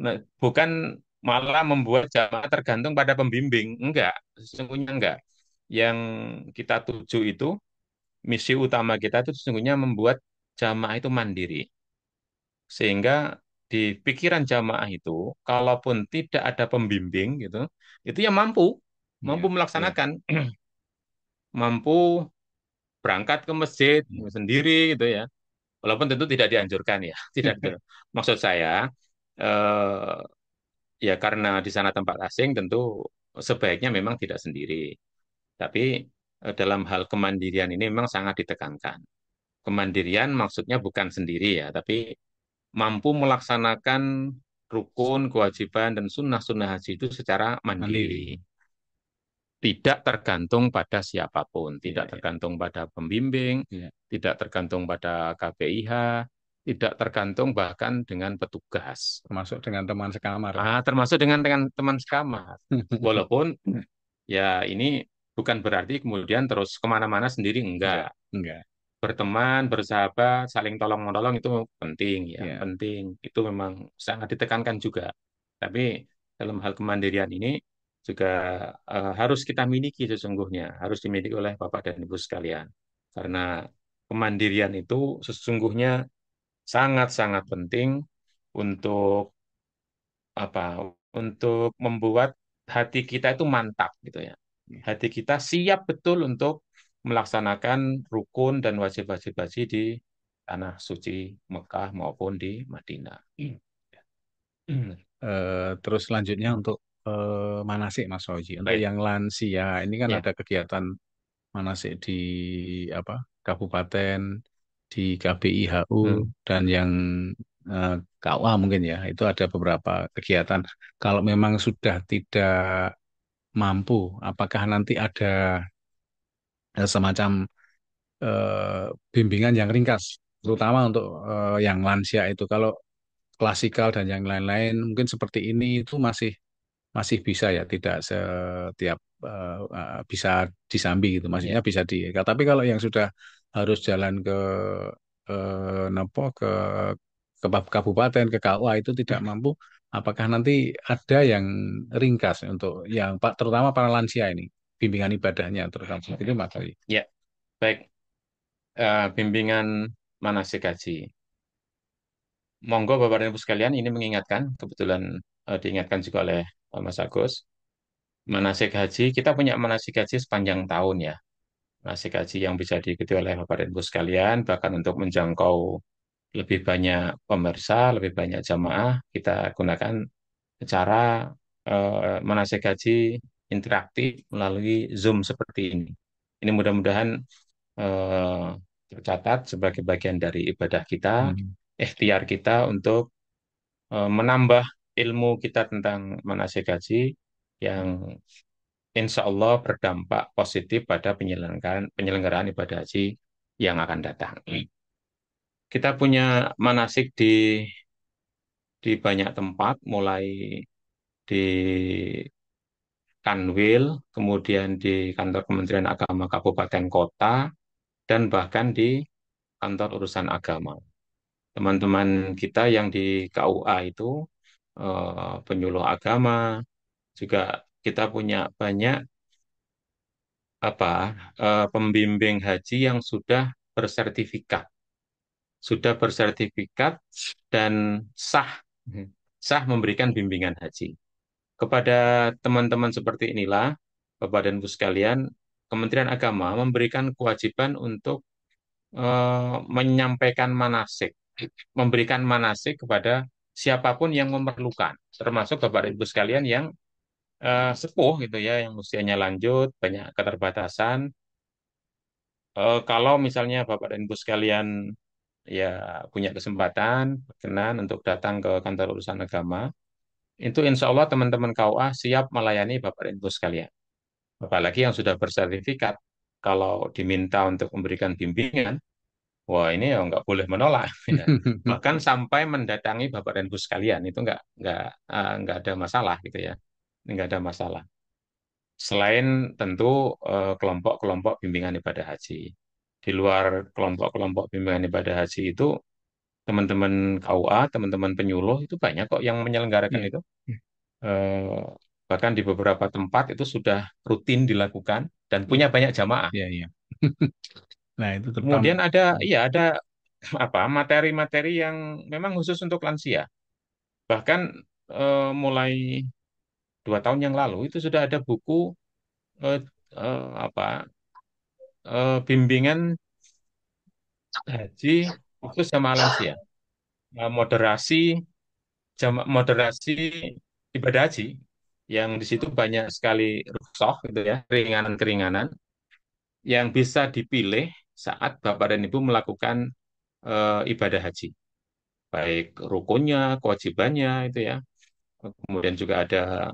Nah, bukan malah membuat jamaah tergantung pada pembimbing, enggak, sesungguhnya enggak. Yang kita tuju itu, misi utama kita itu sesungguhnya membuat jamaah itu mandiri. Sehingga di pikiran jamaah itu, kalaupun tidak ada pembimbing gitu, itu ya mampu, Iya, mampu iya, melaksanakan, mampu berangkat ke masjid iya. sendiri gitu ya. Walaupun tentu tidak dianjurkan ya, tidak dianjurkan. Maksud saya, eh, ya karena di sana tempat asing tentu sebaiknya memang tidak sendiri. Tapi dalam hal kemandirian ini memang sangat ditekankan. Kemandirian maksudnya bukan sendiri ya, tapi mampu melaksanakan rukun, kewajiban, dan sunnah-sunnah haji itu secara Mandiri. mandiri. Tidak tergantung pada siapapun, Iya, tidak iya, tergantung pada pembimbing, iya. tidak tergantung pada KPIH, tidak tergantung bahkan dengan petugas. Termasuk dengan teman sekamar. Termasuk dengan teman sekamar. Walaupun ya ini bukan berarti kemudian terus kemana-mana sendiri, Enggak, enggak. enggak. Berteman, bersahabat, saling tolong-menolong itu penting ya, Iya, penting. Itu memang sangat ditekankan juga. Tapi dalam hal kemandirian ini juga harus kita miliki sesungguhnya, harus dimiliki oleh Bapak dan Ibu sekalian. Karena kemandirian itu sesungguhnya sangat-sangat penting untuk apa? Untuk membuat hati kita itu mantap gitu ya. iya. Hati kita siap betul untuk melaksanakan rukun dan wajib-wajib haji di tanah suci Mekah maupun di Madinah. Terus selanjutnya untuk manasik Mas Fauzi. Untuk Baik, yang lansia ini kan ya. ada kegiatan manasik di apa kabupaten, di KBIHU Hmm. dan yang eh, KUA mungkin ya. Itu ada beberapa kegiatan. Kalau memang sudah tidak mampu, apakah nanti ada semacam bimbingan yang ringkas, terutama untuk yang lansia itu. Kalau klasikal dan yang lain-lain mungkin seperti ini itu masih masih bisa ya, tidak setiap bisa disambi gitu, Ya. maksudnya bisa di. Tapi kalau yang sudah harus jalan ke nopo ke kabupaten ke KUA itu tidak mampu, apakah nanti ada yang ringkas untuk yang Pak terutama para lansia ini bimbingan ibadahnya terutama itu Mas Ari? Ya, baik. Bimbingan manasik haji. Monggo Bapak dan Ibu sekalian, ini mengingatkan, kebetulan diingatkan juga oleh Mas Agus, manasik haji, kita punya manasik haji sepanjang tahun ya. Manasik haji yang bisa diikuti oleh Bapak dan Ibu sekalian, bahkan untuk menjangkau lebih banyak pemirsa, lebih banyak jamaah, kita gunakan cara manasik haji interaktif melalui Zoom seperti ini. Ini mudah-mudahan eh, tercatat sebagai bagian dari ibadah kita, Hmm. ikhtiar kita untuk menambah ilmu kita tentang manasik haji yang insya Allah berdampak positif pada penyelenggaraan ibadah haji yang akan datang. Kita punya manasik di banyak tempat, mulai di Kanwil, kemudian di kantor Kementerian Agama Kabupaten Kota, dan bahkan di kantor urusan agama. Teman-teman kita yang di KUA itu, penyuluh agama, juga kita punya banyak apa pembimbing haji yang sudah bersertifikat dan sah sah memberikan bimbingan haji. Kepada teman-teman seperti inilah, Bapak dan Ibu sekalian, Kementerian Agama memberikan kewajiban untuk menyampaikan manasik, memberikan manasik kepada siapapun yang memerlukan, termasuk Bapak dan Ibu sekalian yang sepuh gitu ya, yang usianya lanjut, banyak keterbatasan. Kalau misalnya Bapak dan Ibu sekalian ya punya kesempatan, berkenan untuk datang ke kantor urusan agama, itu insya Allah teman-teman KUA siap melayani Bapak dan Ibu sekalian. Apalagi yang sudah bersertifikat, kalau diminta untuk memberikan bimbingan, wah ini ya nggak boleh menolak. Ya. Bahkan sampai mendatangi Bapak dan Ibu sekalian itu nggak ada masalah gitu ya, nggak ada masalah. Selain tentu kelompok-kelompok bimbingan ibadah haji. Di luar kelompok-kelompok bimbingan ibadah haji itu teman-teman KUA, teman-teman penyuluh itu banyak kok yang menyelenggarakan Iya. itu. Eh, Bahkan di beberapa tempat itu sudah rutin dilakukan dan Iya, punya banyak jamaah. iya, iya. Nah, itu terutama. Kemudian ada, iya ada apa materi-materi yang memang khusus untuk lansia. Bahkan mulai 2 tahun yang lalu itu sudah ada buku eh, apa bimbingan haji khusus sama lansia. Moderasi moderasi ibadah haji yang di situ banyak sekali rukhsah gitu ya, keringanan-keringanan yang bisa dipilih saat Bapak dan Ibu melakukan ibadah haji. Baik rukunnya, kewajibannya itu ya. Kemudian juga ada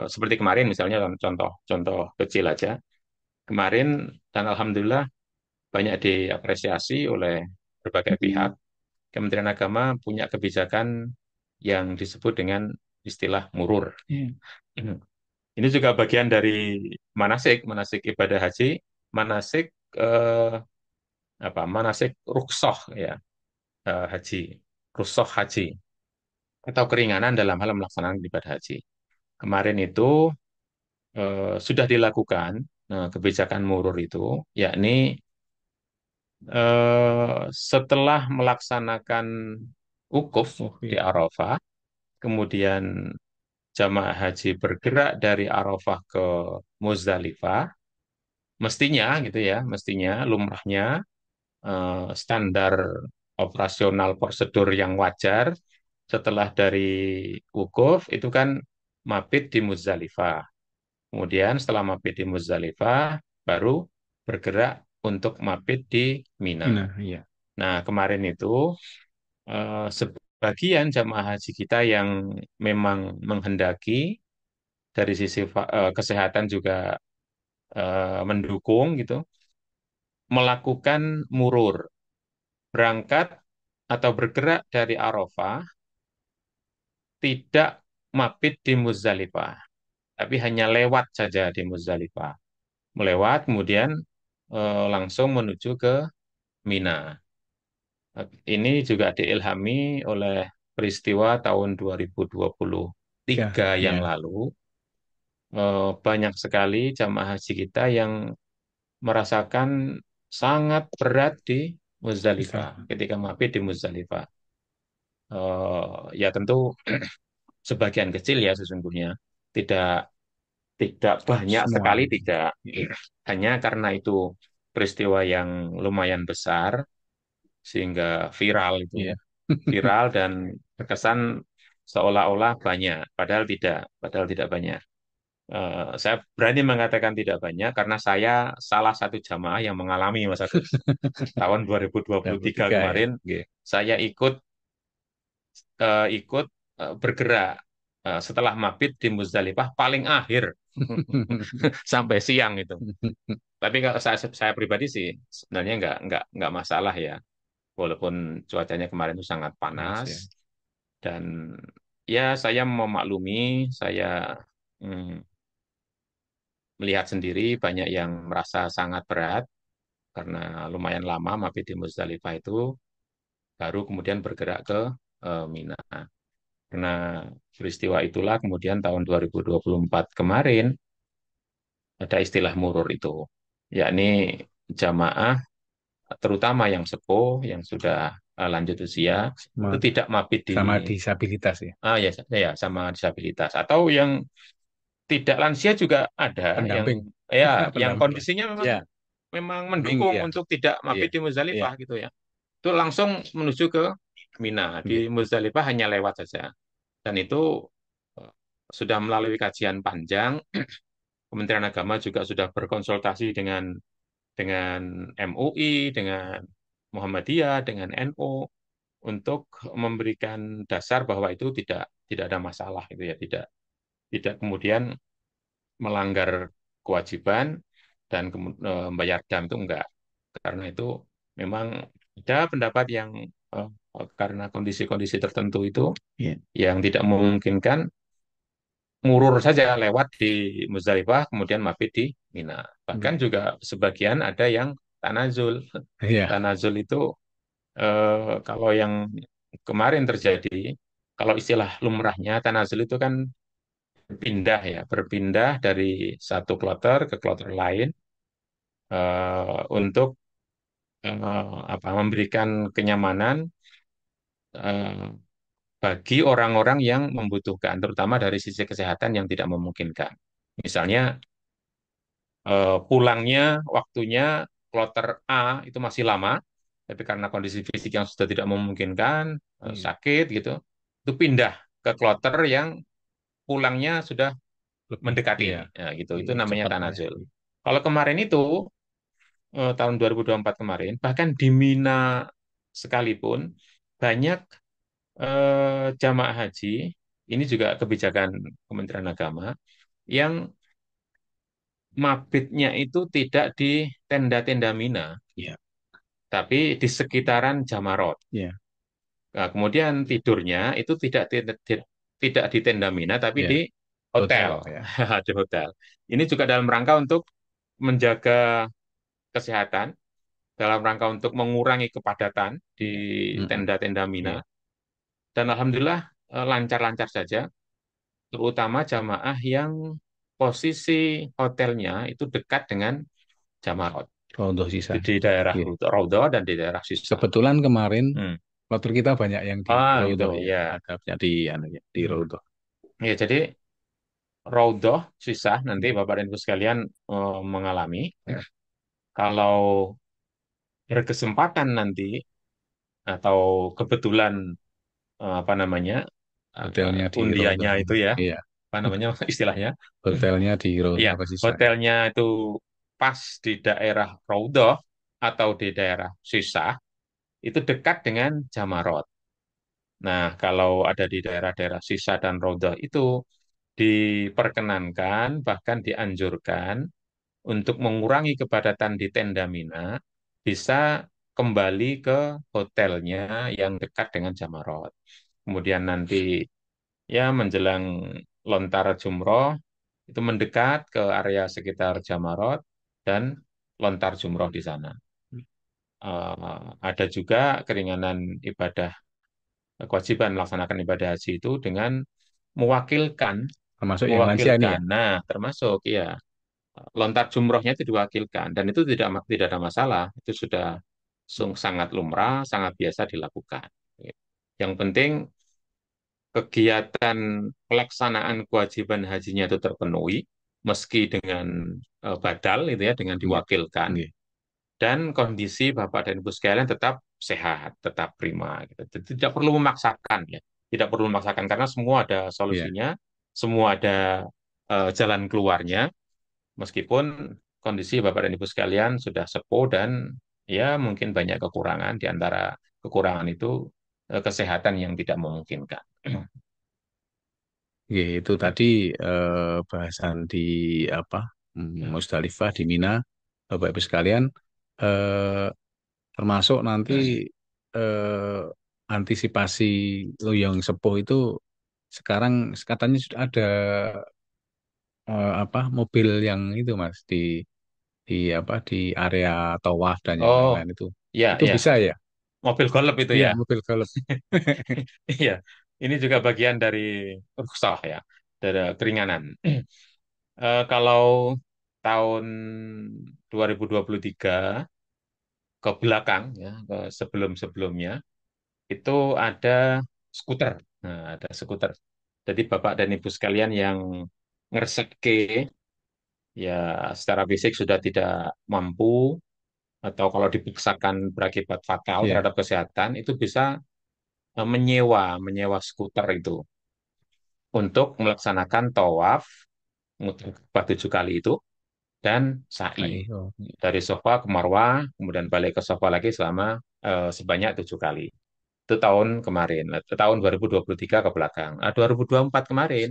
seperti kemarin misalnya contoh-contoh kecil aja. Kemarin dan alhamdulillah banyak diapresiasi oleh berbagai pihak. Kementerian Agama punya kebijakan yang disebut dengan istilah murur. Ini juga bagian dari manasik, manasik ibadah haji, manasik eh, manasik rukhsah ya, haji, rukhsah haji atau keringanan dalam hal melaksanakan ibadah haji. Kemarin itu sudah dilakukan kebijakan murur itu, yakni setelah melaksanakan wukuf Oh, di iya. Arafah, kemudian jamaah haji bergerak dari Arafah ke Muzdalifah, mestinya gitu ya, mestinya lumrahnya standar operasional prosedur yang wajar setelah dari wukuf itu kan mabit di Muzdalifah. Kemudian setelah mabit di Muzdalifah baru bergerak untuk mabit di Mina. Nah, iya. Nah, kemarin itu sebagian jamaah haji kita yang memang menghendaki dari sisi kesehatan juga mendukung gitu, melakukan murur, berangkat atau bergerak dari Arafah, tidak mabit di Muzdalifah, tapi hanya lewat saja di Muzdalifah. Melewat, kemudian langsung menuju ke Mina. Ini juga diilhami oleh peristiwa tahun 2023 Ya, yang ya. lalu. Banyak sekali jamaah haji kita yang merasakan sangat berat di Muzdalifah, Bisa. ketika mabit di Muzdalifah. Ya tentu sebagian kecil ya sesungguhnya, tidak tidak banyak Semua. sekali, tidak. Iya. Hanya karena itu peristiwa yang lumayan besar sehingga viral itu, Iya. viral dan terkesan seolah-olah banyak, padahal tidak banyak. Saya berani mengatakan tidak banyak karena saya salah satu jamaah yang mengalami Mas Agus. Tahun 2023 23 ya. kemarin Oke. saya ikut bergerak setelah mabit di Muzdalifah paling akhir sampai siang itu. Tapi kalau saya pribadi sih sebenarnya nggak masalah ya. Walaupun cuacanya kemarin itu sangat Panas panas ya. dan ya saya memaklumi, saya mm, melihat sendiri banyak yang merasa sangat berat karena lumayan lama mabit di Muzdalifah itu baru kemudian bergerak ke Mina. Karena peristiwa itulah kemudian tahun 2024 kemarin ada istilah murur itu, yakni jamaah terutama yang sepuh yang sudah lanjut usia itu Sama, tidak mabit di sama disabilitas ya. ya, ya sama disabilitas atau yang tidak lansia juga ada yang Pendamping. yang Pendamping. kondisinya memang Ya, memang tinggi mendukung ya. untuk tidak Iya. mabit di Iya. Muzdalifah gitu ya. Itu langsung menuju ke Mina. Di Iya. Muzdalifah hanya lewat saja. Dan itu eh, sudah melalui kajian panjang. Kementerian Agama juga sudah berkonsultasi dengan MUI, dengan Muhammadiyah, dengan NU untuk memberikan dasar bahwa itu tidak ada masalah gitu ya, tidak tidak kemudian melanggar kewajiban dan membayar dam itu enggak. Karena itu memang Ada pendapat yang eh, karena kondisi-kondisi tertentu itu Iya. yang tidak memungkinkan, ngurur saja lewat di Muzdalifah, kemudian mabit di Mina. Bahkan juga sebagian ada yang tanazul. Iya. Tanazul itu kalau yang kemarin terjadi, kalau istilah lumrahnya tanazul itu kan berpindah ya, berpindah dari satu kloter ke kloter lain untuk memberikan kenyamanan eh, bagi orang-orang yang membutuhkan, terutama dari sisi kesehatan yang tidak memungkinkan. Misalnya pulangnya waktunya kloter A itu masih lama, tapi karena kondisi fisik yang sudah tidak memungkinkan, Iya. sakit gitu, itu pindah ke kloter yang pulangnya sudah Lebih. mendekati, Iya. ya, gitu. Itu Iya, namanya cepat lah ya. tanazul. Kalau kemarin itu tahun 2024 kemarin, bahkan di Mina sekalipun banyak jamaah haji, ini juga kebijakan Kementerian Agama, yang mabitnya itu tidak di tenda-tenda Mina, Iya. tapi di sekitaran Jamarot. Iya. Nah, kemudian tidurnya itu tidak di tenda Mina, tapi Iya. di Hotel hotel. ya. Di hotel. Ini juga dalam rangka untuk menjaga kesehatan, dalam rangka untuk mengurangi kepadatan di Iya. Mm-mm. tenda-tenda Mina. Iya. Dan alhamdulillah lancar-lancar saja, terutama jamaah yang posisi hotelnya itu dekat dengan Jamarot. Rondo sisa. Di daerah Iya. Raudhah dan di daerah Sisa. Kebetulan kemarin Hmm. kloter kita banyak yang di Gitu Rondo ya. ya. Ada banyak di anu ya, di Hmm. Rondo. Ya, jadi Raudhah Sisa nanti Hmm. Bapak dan Ibu sekalian mengalami. Kalau berkesempatan nanti atau kebetulan apa namanya Hotelnya di Rondo. undiannya itu ya, Iya. apa namanya istilahnya, Hotelnya di Rondo ya apa sisa ya. hotelnya itu pas di daerah Raudhah atau di daerah Sisa, itu dekat dengan Jamarot. Nah, kalau ada di daerah-daerah Sisa dan Raudhah itu diperkenankan, bahkan dianjurkan untuk mengurangi kepadatan di tenda Mina, bisa kembali ke hotelnya yang dekat dengan Jamarot. Kemudian nanti ya menjelang lontar jumroh itu mendekat ke area sekitar Jamarot dan lontar jumroh di sana. Ada juga keringanan ibadah, kewajiban melaksanakan ibadah haji itu dengan mewakilkan, Termasuk yang lansia ini ya. Nah, termasuk ya lontar jumrohnya itu diwakilkan dan itu tidak ada masalah, itu sudah sangat lumrah, sangat biasa dilakukan. Yang penting kegiatan pelaksanaan kewajiban hajinya itu terpenuhi, meski dengan badal itu ya, dengan Iya. diwakilkan, Iya. dan kondisi Bapak dan Ibu sekalian tetap sehat, tetap prima gitu. Jadi tidak perlu memaksakan ya. Tidak perlu memaksakan karena semua ada Iya. solusinya, semua ada jalan keluarnya, meskipun kondisi Bapak dan Ibu sekalian sudah sepuh dan ya mungkin banyak kekurangan, di antara kekurangan itu kesehatan yang tidak memungkinkan. Iya, itu tadi bahasan di apa Musdalifah di Mina, Bapak Ibu sekalian, eh, termasuk nanti eh, antisipasi lo yang sepuh itu sekarang katanya sudah ada apa mobil yang itu Mas di apa di area Tawaf dan yang Oh, lain-lain ya, itu bisa ya. ya? Mobil golf itu Iya, ya. mobil golf. Iya, ini juga bagian dari rukhsah ya, dari keringanan. Kalau tahun 2023 ke belakang ya, ke sebelum-sebelumnya itu ada skuter. Nah, ada skuter. Jadi Bapak dan Ibu sekalian yang ngerseke ya secara fisik sudah tidak mampu atau kalau dipaksakan berakibat fatal Iya, terhadap kesehatan itu bisa menyewa skuter itu untuk melaksanakan tawaf muter Ka'bah 7 kali itu dan sa'i oh, dari Safa ke Marwah kemudian balik ke Safa lagi selama sebanyak 7 kali. Itu tahun kemarin, tahun 2023 ke belakang. 2024 kemarin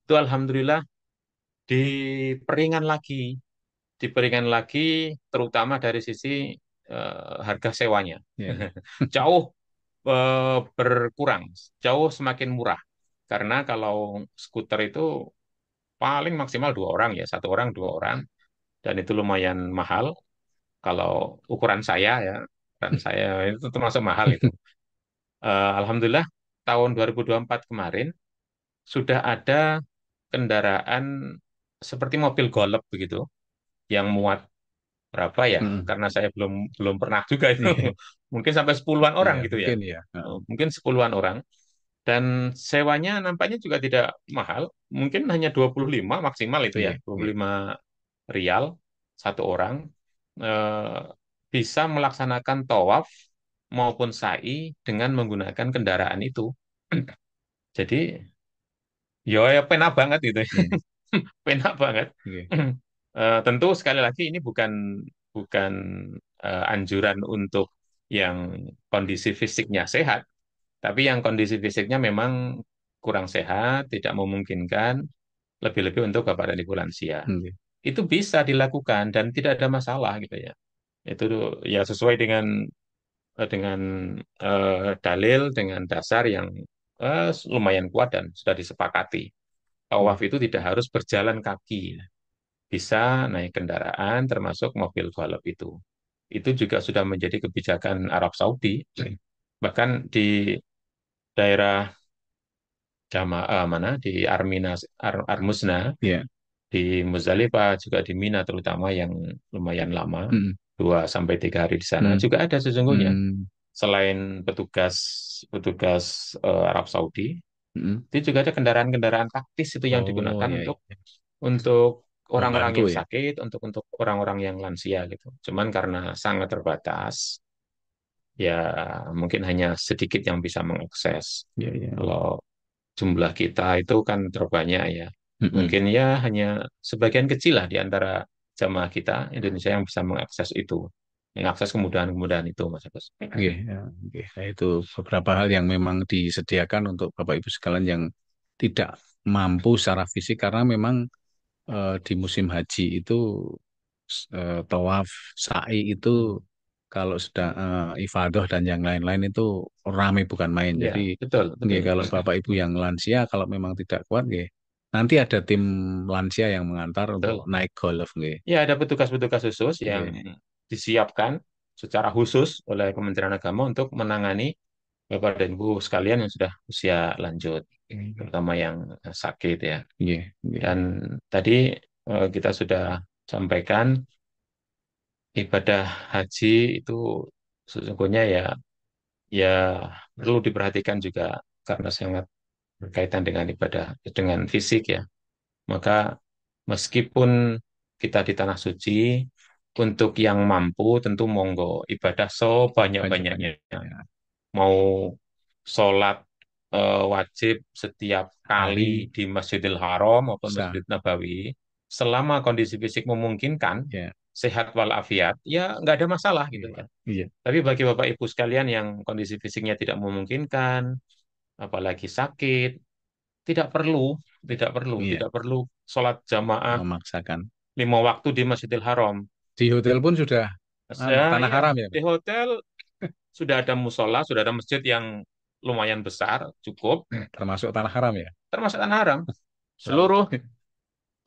itu alhamdulillah diperingan lagi, diperingan lagi terutama dari sisi harga sewanya. Ya, ya. Jauh berkurang, jauh semakin murah. Karena kalau skuter itu paling maksimal dua orang ya, satu orang dua orang, dan itu lumayan mahal. Kalau ukuran saya ya, ukuran saya itu termasuk mahal itu. Alhamdulillah tahun 2024 kemarin sudah ada kendaraan seperti mobil golf begitu yang muat berapa ya? Mm. Karena saya belum belum pernah juga itu. Iya, Mungkin sampai sepuluhan orang iya, gitu ya. mungkin ya. Mungkin sepuluhan orang. Dan sewanya nampaknya juga tidak mahal. Mungkin hanya 25 maksimal itu ya. Iya, dua puluh iya. lima rial satu orang. Eh, Bisa melaksanakan tawaf maupun sa'i dengan menggunakan kendaraan itu. Jadi, ya penak banget gitu. Iya, Penak banget. iya. Tentu sekali lagi ini bukan bukan anjuran untuk yang kondisi fisiknya sehat, tapi yang kondisi fisiknya memang kurang sehat, tidak memungkinkan, lebih-lebih untuk bapak dan ibu lansia. Iya. Itu bisa dilakukan dan tidak ada masalah gitu ya. Itu ya sesuai dengan dalil, dengan dasar yang lumayan kuat dan sudah disepakati. Iya. Tawaf itu tidak harus berjalan kaki, bisa naik kendaraan termasuk mobil balap itu. Itu juga sudah menjadi kebijakan Arab Saudi. Bahkan di daerah Jamaah mana di Armusna, Iya. di Muzdalifah juga di Mina terutama yang lumayan lama, Mm, 2 sampai 3 hari di sana mm, juga ada sesungguhnya. mm, Selain petugas petugas Arab Saudi, mm. itu juga ada kendaraan-kendaraan taktis itu yang Oh, digunakan ya, untuk ya. orang-orang Membantu yang ya. sakit, untuk orang-orang yang lansia gitu. Cuman karena sangat terbatas, ya mungkin hanya sedikit yang bisa mengakses. Ya, ya. Kalau jumlah kita itu kan terbanyak ya. Mm-mm. Mungkin ya hanya sebagian kecil lah di antara jamaah kita Indonesia yang bisa mengakses itu. Mengakses kemudahan-kemudahan itu, Mas Agus. Oke, ya, oke. Nah, itu beberapa hal yang memang disediakan untuk Bapak Ibu sekalian yang tidak mampu secara fisik karena memang di musim haji itu tawaf, sa'i itu kalau sudah ifadah dan yang lain-lain itu ramai bukan main. Ya, Jadi betul, nggih, betul. kalau Bapak Ibu yang lansia kalau memang tidak kuat nggih, nanti ada tim lansia yang mengantar untuk Betul. naik golf nggih. Ya, ada petugas-petugas khusus yang Nggih. disiapkan secara khusus oleh Kementerian Agama untuk menangani Bapak dan Ibu sekalian yang sudah usia lanjut, terutama yang sakit ya. Nggih, nggih. Dan tadi kita sudah sampaikan ibadah haji itu sesungguhnya ya ya perlu diperhatikan juga karena sangat berkaitan dengan ibadah dengan fisik ya. Maka meskipun kita di tanah suci, untuk yang mampu tentu monggo ibadah sebanyak-banyaknya. Banyak-banyak. Ya. Mau sholat wajib setiap kali Hari di Masjidil Haram maupun bisa. Masjid Nabawi, selama kondisi fisik memungkinkan, Ya. sehat walafiat, ya nggak ada masalah gitu Iya. ya. Iya. Tapi bagi Bapak Ibu sekalian yang kondisi fisiknya tidak memungkinkan, apalagi sakit, tidak perlu, tidak perlu, Iya. tidak perlu sholat jamaah Memaksakan. 5 waktu di Masjidil Haram. Di hotel pun sudah tanah Ya, haram ya, di Pak? hotel sudah ada musola, sudah ada masjid yang lumayan besar, cukup, Termasuk tanah haram ya? termasuk tanah haram. Wow. Seluruh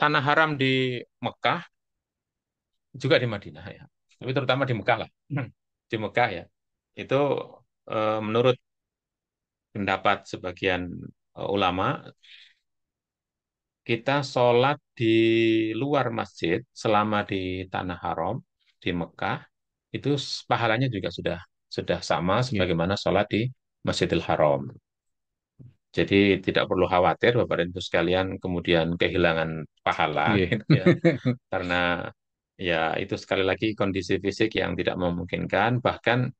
tanah haram di Mekah, juga di Madinah ya. Tapi terutama di Mekah lah. Di Mekah ya. Itu menurut pendapat sebagian ulama, kita sholat di luar masjid selama di tanah haram, di Mekah, itu pahalanya juga sudah sama Iya. sebagaimana sholat di Masjidil Haram. Jadi tidak perlu khawatir Bapak dan Ibu sekalian kemudian kehilangan pahala Iya. gitu ya. Karena ya itu sekali lagi kondisi fisik yang tidak memungkinkan, bahkan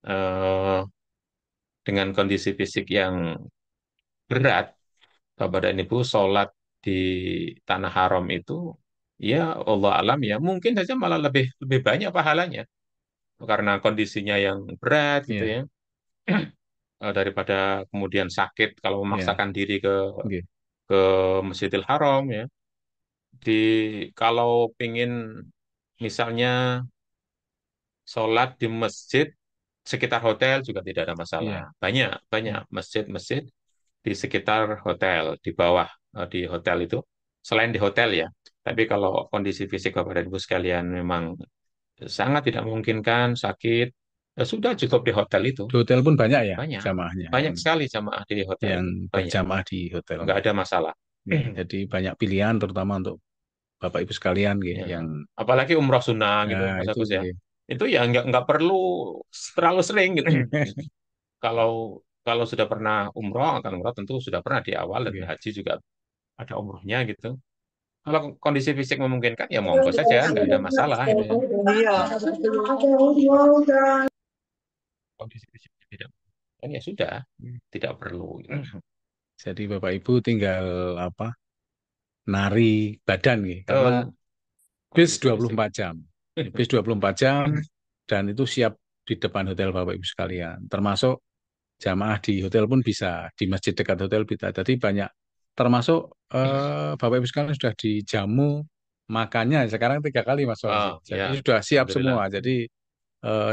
eh, dengan kondisi fisik yang berat, Bapak dan Ibu sholat di tanah haram itu, ya Allah alam ya mungkin saja malah lebih lebih banyak pahalanya karena kondisinya yang berat gitu Iya. ya. Daripada kemudian sakit kalau Iya. memaksakan diri Iya. ke Masjidil Haram ya. Di kalau pingin misalnya sholat di masjid sekitar hotel juga tidak ada masalah. Iya. Banyak, banyak Hmm. masjid-masjid di sekitar hotel, di bawah di hotel itu, selain di hotel ya. Tapi kalau kondisi fisik Bapak dan Ibu sekalian memang sangat tidak memungkinkan, sakit, ya sudah cukup di hotel itu. Di hotel pun banyak ya Banyak, jamaahnya banyak sekali jamaah di hotel yang itu, banyak, berjamaah di hotel. nggak ada masalah. Nggih. Jadi banyak pilihan terutama untuk Bapak Ibu sekalian nggih, Ya. yang Apalagi umroh sunnah gitu, Mas itu Agus ya. nggih. Itu ya nggak perlu terlalu sering gitu. Kalau kalau sudah pernah umroh, akan umroh tentu sudah pernah di awal dan Nggih. haji juga ada umrohnya gitu. Kalau kondisi fisik memungkinkan ya monggo saja, nggak ada masalah itu ya. Kondisi fisik tidak memungkinkan ya sudah, tidak perlu. Gitu. Jadi Bapak Ibu tinggal apa? Nari badan nggih, karena Betul, bis kondisi fisik. 24 jam. Bis 24 jam dan itu siap di depan hotel Bapak Ibu sekalian. Termasuk jamaah di hotel pun bisa, di masjid dekat hotel bisa. Jadi banyak, termasuk Bapak Ibu sekalian sudah dijamu makannya sekarang 3 kali Mas Oh Wazi. Jadi ya, sudah siap alhamdulillah. semua. Jadi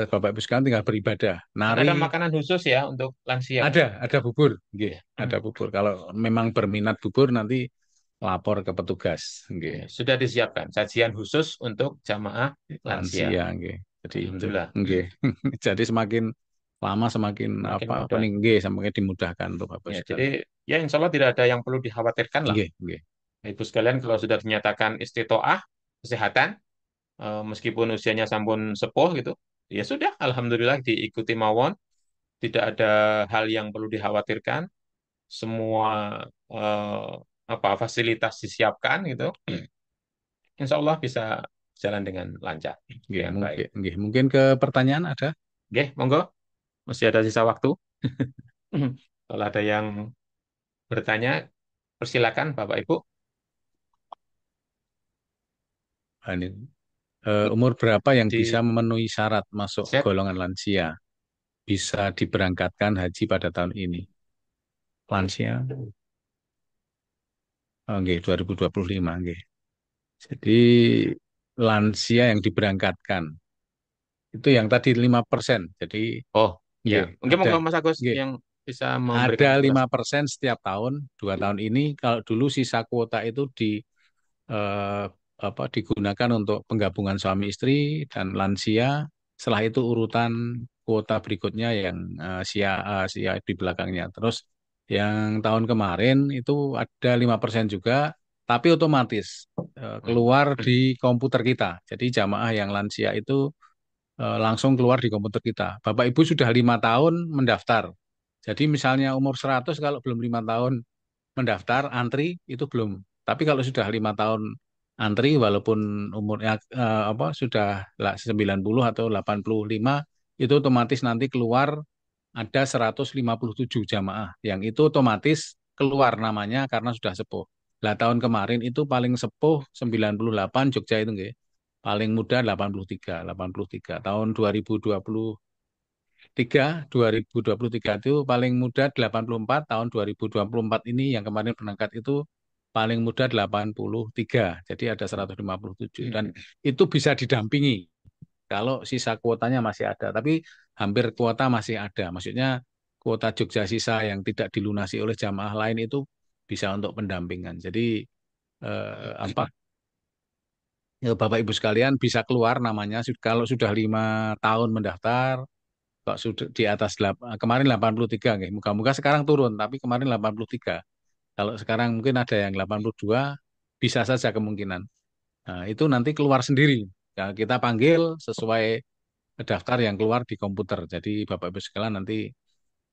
Bapak Ibu sekalian tinggal beribadah. Dan ada Nari makanan khusus ya untuk lansia kan? ada bubur, nggih, Ya. ada bubur. Kalau memang berminat bubur nanti lapor ke petugas, nggih. Ya, sudah disiapkan sajian khusus untuk jamaah lansia. Lansia, nggih. Jadi itu, Alhamdulillah. nggih. Jadi semakin lama semakin Makin apa mudah. nggih, semakin dimudahkan untuk Bapak Ya, jadi sekalian. ya insya Allah tidak ada yang perlu dikhawatirkan lah. Nggih, nggih. Ibu sekalian kalau sudah dinyatakan istitoah, kesehatan, meskipun usianya sampun sepuh gitu, ya sudah, Alhamdulillah diikuti mawon. Tidak ada hal yang perlu dikhawatirkan. Semua eh, apa fasilitas disiapkan gitu. Insya Allah bisa jalan dengan lancar, Nggih, dengan baik. mungkin nggih. Mungkin ke pertanyaan ada? Oke, monggo. Masih ada sisa waktu. Kalau ada yang bertanya, persilakan Bapak Ibu. Ah, ini, umur berapa yang bisa Di memenuhi syarat masuk chat. golongan lansia bisa diberangkatkan haji pada tahun ini? Lansia, oh, nggih, 2025, nggih. Jadi lansia yang diberangkatkan itu yang tadi 5%. Jadi Oh, ya. nggih, Mungkin ada monggo Mas Agus nggih, yang bisa ada memberikan lima penjelasan. persen setiap tahun, 2 tahun ini. Kalau dulu sisa kuota itu eh, digunakan untuk penggabungan suami istri dan lansia. Setelah itu urutan kuota berikutnya yang sia di belakangnya. Terus yang tahun kemarin itu ada 5% juga, tapi otomatis keluar Hmm. di komputer kita. Jadi jamaah yang lansia itu langsung keluar di komputer kita. Bapak Ibu sudah 5 tahun mendaftar. Jadi misalnya umur 100, kalau belum 5 tahun mendaftar antri itu belum. Tapi kalau sudah 5 tahun antri, walaupun umurnya sudah 90 atau 85, itu otomatis nanti keluar ada 157 jamaah yang itu otomatis keluar namanya karena sudah sepuh. Lah tahun kemarin itu paling sepuh 98 Jogja itu nggih. Paling muda 83, 83. Tahun 2023 itu paling muda 84, tahun 2024 ini yang kemarin berangkat itu paling muda 83. Jadi ada 157 dan itu bisa didampingi kalau sisa kuotanya masih ada. Tapi hampir kuota masih ada. Maksudnya kuota Jogja sisa yang tidak dilunasi oleh jamaah lain itu bisa untuk pendampingan. Jadi apa Bapak Ibu sekalian bisa keluar namanya kalau sudah 5 tahun mendaftar, kok sudah di atas kemarin 83 nggih. Moga-moga sekarang turun, tapi kemarin 83. Kalau sekarang mungkin ada yang 82, bisa saja kemungkinan. Nah, itu nanti keluar sendiri. Ya, kita panggil sesuai daftar yang keluar di komputer. Jadi Bapak Ibu sekalian nanti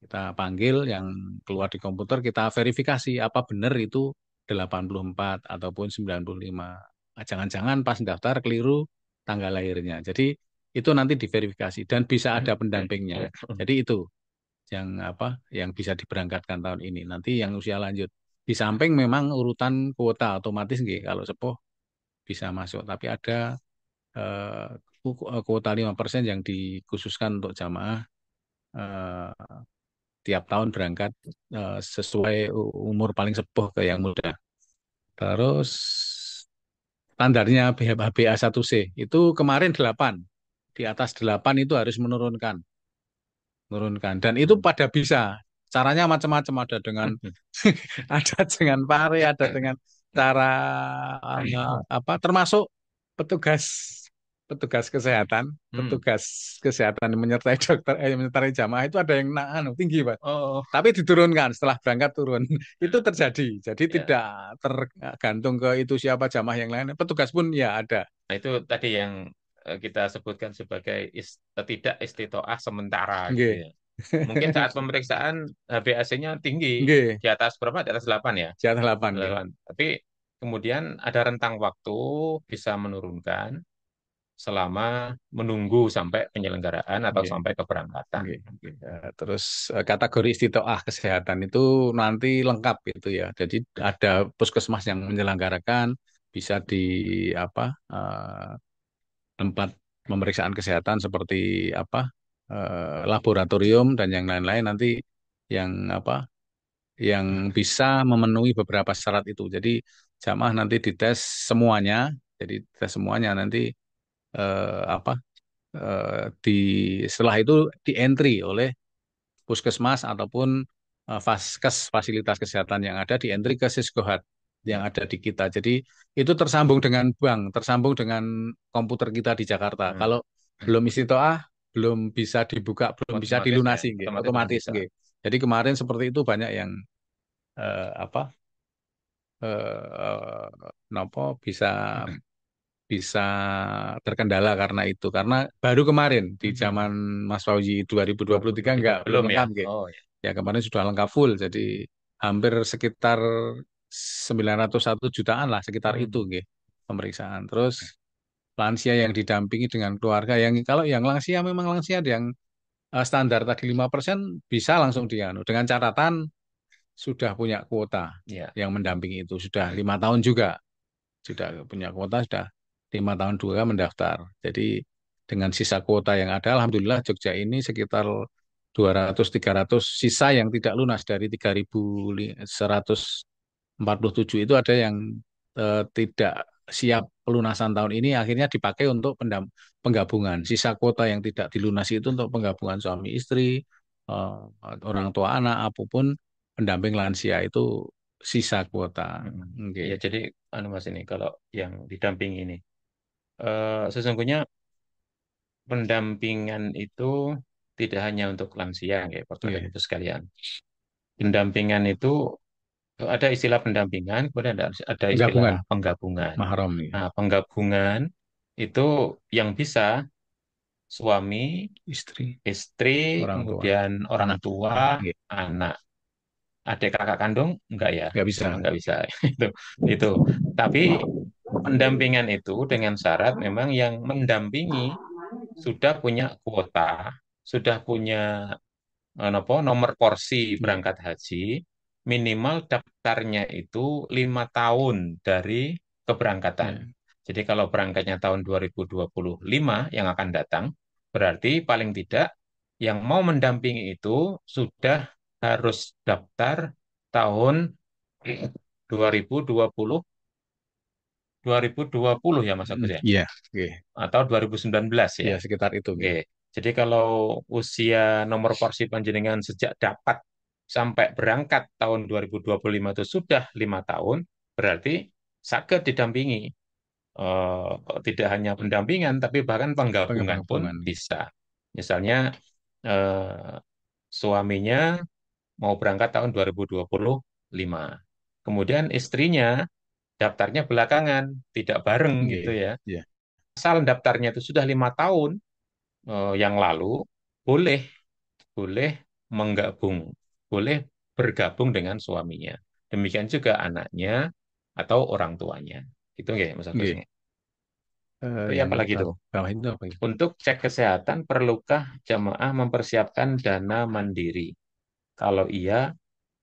kita panggil yang keluar di komputer, kita verifikasi apa benar itu 84 ataupun 95. Nah, jangan-jangan pas daftar keliru tanggal lahirnya. Jadi itu nanti diverifikasi dan bisa ada pendampingnya. Jadi itu yang bisa diberangkatkan tahun ini. Nanti yang usia lanjut. Di samping memang urutan kuota otomatis nggih, kalau sepuh bisa masuk, tapi ada eh, kuota 5% yang dikhususkan untuk jamaah eh, tiap tahun berangkat sesuai umur paling sepuh ke yang muda. Terus standarnya BHBA 1C itu kemarin 8. di atas 8 itu harus menurunkan. Dan itu pada bisa. Caranya macam-macam, ada dengan ada dengan pare, ada dengan cara apa, termasuk petugas petugas kesehatan, Hmm. petugas kesehatan yang menyertai dokter, menyertai jamaah itu ada yang tinggi, Pak. Oh, Tapi diturunkan setelah berangkat turun. Itu terjadi. Jadi ya. tidak tergantung ke itu siapa jamaah yang lain. Petugas pun ya ada. Nah, itu tadi yang kita sebutkan sebagai tidak istitoah sementara gitu Nggih. ya. Mungkin saat pemeriksaan HbA1c-nya tinggi, Nggih, di atas berapa? Di atas 8 ya. jatah 8 nggih. 8. Tapi kemudian ada rentang waktu bisa menurunkan selama menunggu sampai penyelenggaraan atau Nggih. sampai keberangkatan. Nggih. Terus kategori istitoah kesehatan itu nanti lengkap gitu ya. Jadi ada puskesmas yang menyelenggarakan, bisa di apa, tempat pemeriksaan kesehatan seperti apa, laboratorium dan yang lain-lain nanti yang apa, yang bisa memenuhi beberapa syarat itu. Jadi jamaah nanti dites semuanya. Jadi tes semuanya nanti apa, di setelah itu di entry oleh puskesmas ataupun vaskes, fasilitas kesehatan yang ada, di entry ke Siskohat yang Ya. ada di kita. Jadi itu tersambung dengan bank, tersambung dengan komputer kita di Jakarta. Hmm. Kalau belum istitoah, belum bisa dibuka, belum bisa Otomatis ya, dilunasi, nggih. otomatis belum Otomatis, bisa. nggih. Jadi kemarin seperti itu banyak yang apa, nopo bisa bisa terkendala karena itu. Karena baru kemarin di zaman Mas Fauzi 2023 enggak, belum Belum ya? lengkap, nggih. Oh ya. Ya kemarin sudah lengkap full, jadi hampir sekitar 901 jutaan lah sekitar itu, Hmm. nggih, pemeriksaan. Terus lansia yang didampingi dengan keluarga, yang kalau yang lansia memang lansia yang standar tadi 5% bisa langsung dianu, dengan catatan sudah punya kuota Ya. yang mendampingi itu, sudah 5 tahun juga, sudah punya kuota, sudah 5 tahun juga mendaftar. Jadi dengan sisa kuota yang ada, alhamdulillah Jogja ini sekitar 200-300 sisa yang tidak lunas dari 3.147 itu, ada yang tidak siap pelunasan tahun ini, akhirnya dipakai untuk penggabungan. Sisa kuota yang tidak dilunasi itu untuk penggabungan suami istri, eh, orang tua anak, apapun pendamping lansia itu sisa kuota. Ya, Oke. jadi anu Mas ini kalau yang didampingi ini sesungguhnya pendampingan itu tidak hanya untuk lansia ya Bapak dan Oke. Ibu sekalian. Pendampingan itu ada istilah pendampingan, kemudian ada istilah Penggabungan penggabungan. mahram ya. Nah, penggabungan itu yang bisa suami, Istri, istri, orang tua, kemudian orang anak. tua, Oke. anak. Adik kakak kandung enggak ya? Nggak bisa. Oh, enggak bisa. Itu itu. Tapi pendampingan itu dengan syarat memang yang mendampingi sudah punya kuota, sudah punya nomor porsi Oke. berangkat haji, minimal daftarnya itu 5 tahun dari keberangkatan. Ya. Jadi kalau berangkatnya tahun 2025 yang akan datang, berarti paling tidak yang mau mendampingi itu sudah harus daftar tahun 2020, 2020 ya Mas Agus ya? Iya. Oke. Atau 2019 ya? Ya sekitar itu. Oke, Oke. jadi kalau usia nomor porsi panjenengan sejak dapat sampai berangkat tahun 2025 itu sudah 5 tahun, berarti saged didampingi. Tidak hanya pendampingan, tapi bahkan penggabungan pun Penggabungan. bisa. Misalnya eh, suaminya mau berangkat tahun 2025, kemudian istrinya daftarnya belakangan, tidak bareng gitu Oke. ya. Ya. Asal daftarnya itu sudah 5 tahun yang lalu, boleh boleh menggabung, boleh bergabung dengan suaminya. Demikian juga anaknya atau orang tuanya. Gitu nggak, Mas Agus? Oke. Tapi Yang apalagi itu? bawah itu apa ya? Untuk cek kesehatan, perlukah jamaah mempersiapkan dana mandiri? Kalau iya,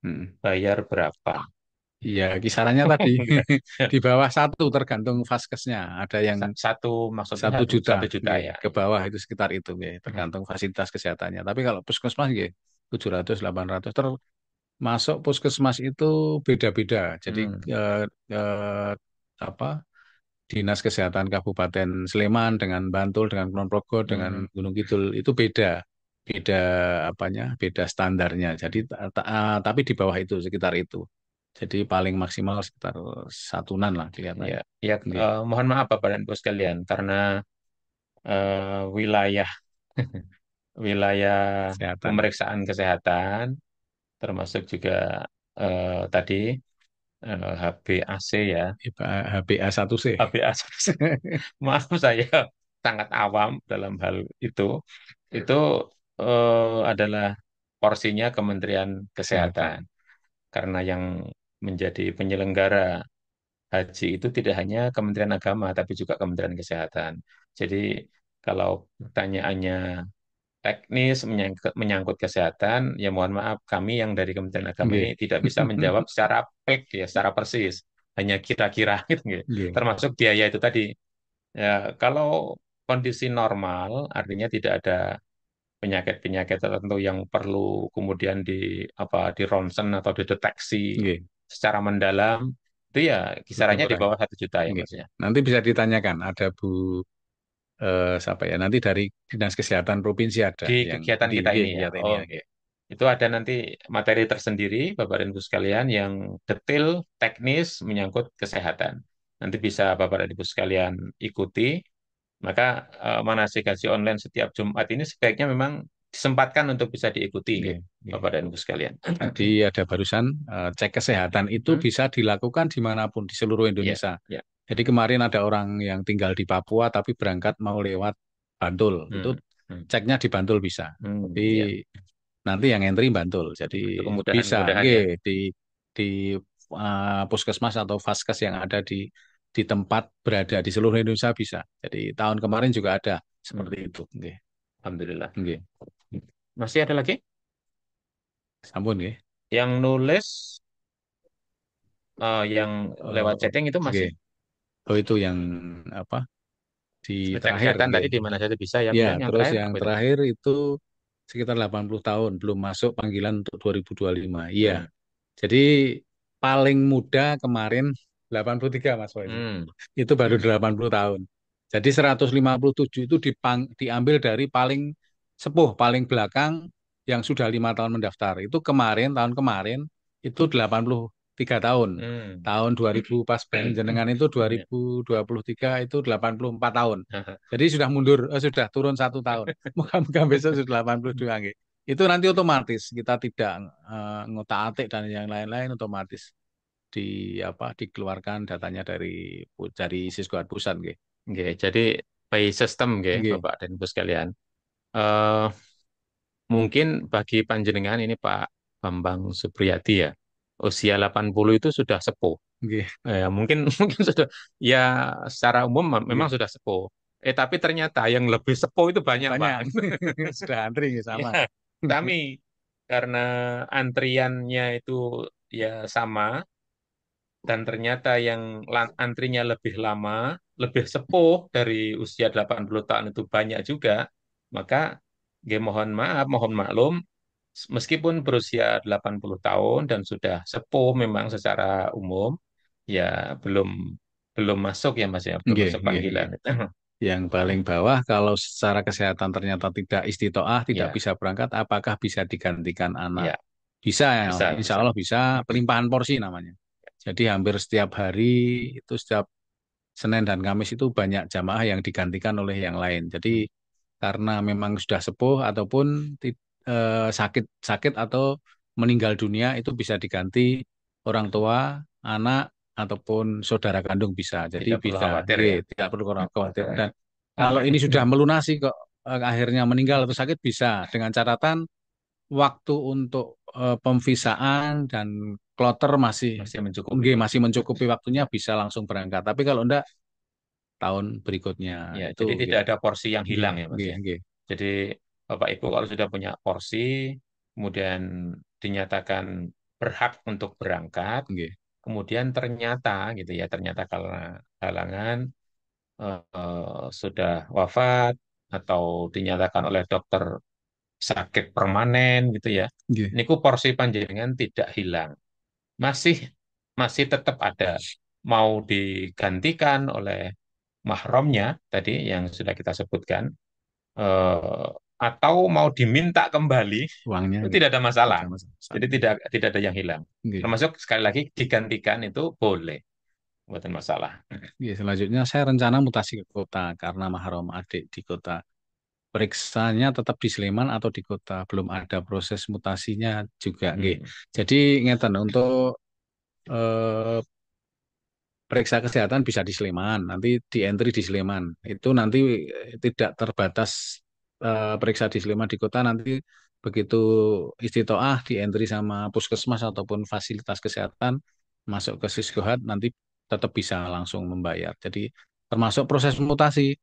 Hmm. bayar berapa? Iya, kisarannya tadi di bawah satu tergantung vaskesnya. Ada yang Satu, maksudnya 1 juta, 1 juta nggih. ya. Ke bawah itu sekitar itu, nggih, Hmm. tergantung fasilitas kesehatannya. Tapi kalau puskesmas, nggih, 700, 800 termasuk puskesmas itu beda-beda. Jadi Hmm. eh, eh, apa, Dinas Kesehatan Kabupaten Sleman dengan Bantul, dengan Kulon Progo, dengan Hmm. Gunung Kidul itu beda, beda apanya, beda standarnya. Jadi tapi di bawah itu sekitar itu. Jadi paling maksimal sekitar 1-an lah Ya, kelihatannya. ya, Nggih, mohon maaf Bapak dan Ibu sekalian karena wilayah wilayah kesehatan. pemeriksaan kesehatan termasuk juga tadi HbAC ya, HbA1c. HbA1c. Maaf saya sangat awam dalam hal itu. Itu adalah porsinya Kementerian Kesehatan. Kesehatan. Karena yang menjadi penyelenggara haji itu tidak hanya Kementerian Agama, tapi juga Kementerian Kesehatan. Jadi kalau pertanyaannya teknis menyangkut kesehatan, ya mohon maaf kami yang dari Kementerian Agama Nggih. ini tidak bisa menjawab secara pek ya, secara persis. Hanya kira-kira gitu. Gitu. Nggih, Termasuk biaya itu tadi. Ya, kalau kondisi normal, artinya tidak ada penyakit-penyakit tertentu yang perlu kemudian di ronsen atau dideteksi nggih. secara mendalam, itu ya Lebih kisarannya di murah. bawah 1 juta ya Nggih. Mas ya. Nanti bisa ditanyakan, ada Bu siapa ya? Nanti dari Dinas Kesehatan Provinsi ada Di yang kegiatan di kita nggih, ini ya. kegiatan ini ya. Oke. Nggih. Itu ada nanti materi tersendiri, Bapak dan Ibu sekalian, yang detail teknis menyangkut kesehatan. Nanti bisa Bapak dan Ibu sekalian ikuti. Maka manasik haji online setiap Jumat ini sebaiknya memang disempatkan untuk bisa diikuti, nggih, Nggih, nggih. Bapak dan Ibu sekalian. Tadi ada barusan cek kesehatan itu Hmm? bisa dilakukan dimanapun di seluruh Ya, Indonesia. ya. Jadi kemarin ada orang yang tinggal di Papua tapi berangkat mau lewat Bantul. Itu Hmm, hmm, ceknya di Bantul bisa. Tapi ya. nanti yang entry Bantul. Jadi Itu bisa kemudahan-kemudahan nggih ya. di puskesmas atau vaskes yang ada di tempat berada di seluruh Indonesia bisa. Jadi tahun kemarin juga ada Hmm, seperti itu. Nggih. Alhamdulillah. Nggih. Masih ada lagi Sampun nggih. yang nulis, yang lewat Eh, chatting itu nggih. masih Oh itu yang apa? Di seputar terakhir kesehatan nggih. tadi di mana saja bisa ya. Ya, Kemudian yang terus terakhir yang apa itu? terakhir itu sekitar 80 tahun belum masuk panggilan untuk 2025. Iya. Hmm, Jadi paling muda kemarin 83 Mas Faiz. hmm, Itu baru 80 tahun. Jadi 157 itu diambil dari paling sepuh, paling belakang yang sudah 5 tahun mendaftar. Itu kemarin, tahun kemarin itu 83 tahun. hmm. Tahun 2000 pas jenengan itu Ya. 2023 itu 84 tahun. Jadi sudah mundur, sudah turun 1 tahun. Moga-moga besok sudah 82 nggih. Itu nanti otomatis kita tidak ngotak-atik dan yang lain-lain otomatis dikeluarkan datanya dari Siskuat Pusat nggih. Oke, jadi by system nggih, Nggih, Bapak dan Ibu sekalian. Eh Mungkin bagi panjenengan ini Pak Bambang Supriyadi ya, usia 80 itu sudah sepuh. nggih, Mungkin mungkin sudah ya secara umum memang nggih. sudah sepuh. Tapi ternyata yang lebih sepuh itu banyak, Pak. Banyak. Sudah antri nggih Ya, sama. kami karena antriannya itu ya sama dan ternyata yang antrinya lebih lama, lebih sepuh dari usia 80 tahun itu banyak juga, maka mohon maaf, mohon maklum, meskipun berusia 80 tahun dan sudah sepuh memang secara umum, ya belum belum masuk ya Mas ya, belum Nggih, masuk nggih, panggilan. nggih. Yang paling bawah kalau secara kesehatan ternyata tidak istitoah, tidak Ya, bisa berangkat, apakah bisa digantikan anak? ya, Bisa ya, bisa, insya bisa. Allah bisa. Pelimpahan porsi namanya. Jadi hampir setiap hari itu setiap Senin dan Kamis itu banyak jamaah yang digantikan oleh yang lain. Jadi karena memang sudah sepuh ataupun sakit-sakit atau meninggal dunia itu bisa diganti orang tua, anak ataupun saudara kandung bisa. Jadi Tidak perlu bisa, khawatir nggih, ya. tidak perlu khawatir. Dan kalau ini sudah melunasi kok akhirnya meninggal atau sakit bisa dengan catatan waktu untuk pemvisaan dan kloter masih Masih mencukupi. nggih, masih mencukupi waktunya bisa langsung berangkat. Tapi kalau enggak tahun berikutnya Ya, itu jadi nggih. tidak ada porsi yang Nggih, hilang ya Mas nggih, ya. nggih, Jadi Bapak Ibu kalau sudah punya porsi, kemudian dinyatakan berhak untuk berangkat, nggih. kemudian ternyata gitu ya, ternyata karena halangan sudah wafat atau dinyatakan oleh dokter sakit permanen gitu ya. Nggih. Niku porsi panjenengan tidak hilang. Masih masih tetap ada. Mau digantikan oleh mahramnya tadi yang sudah kita sebutkan, eh, atau mau diminta kembali, Uangnya itu gitu. tidak ada masalah. Tidak ada masalah. Jadi tidak ada yang hilang. Nggih. Termasuk sekali lagi digantikan itu boleh, bukan masalah. Nggih, selanjutnya saya rencana mutasi ke kota karena mahram adik di kota. Periksanya tetap di Sleman atau di kota? Belum ada proses mutasinya juga, nggih. Hmm. Jadi ngeten untuk eh, periksa kesehatan bisa di Sleman, nanti di entry di Sleman. Itu nanti tidak terbatas periksa di Sleman di kota, nanti begitu istitoah di entry sama puskesmas ataupun fasilitas kesehatan masuk ke Siskohat nanti tetap bisa langsung membayar. Jadi termasuk proses mutasi.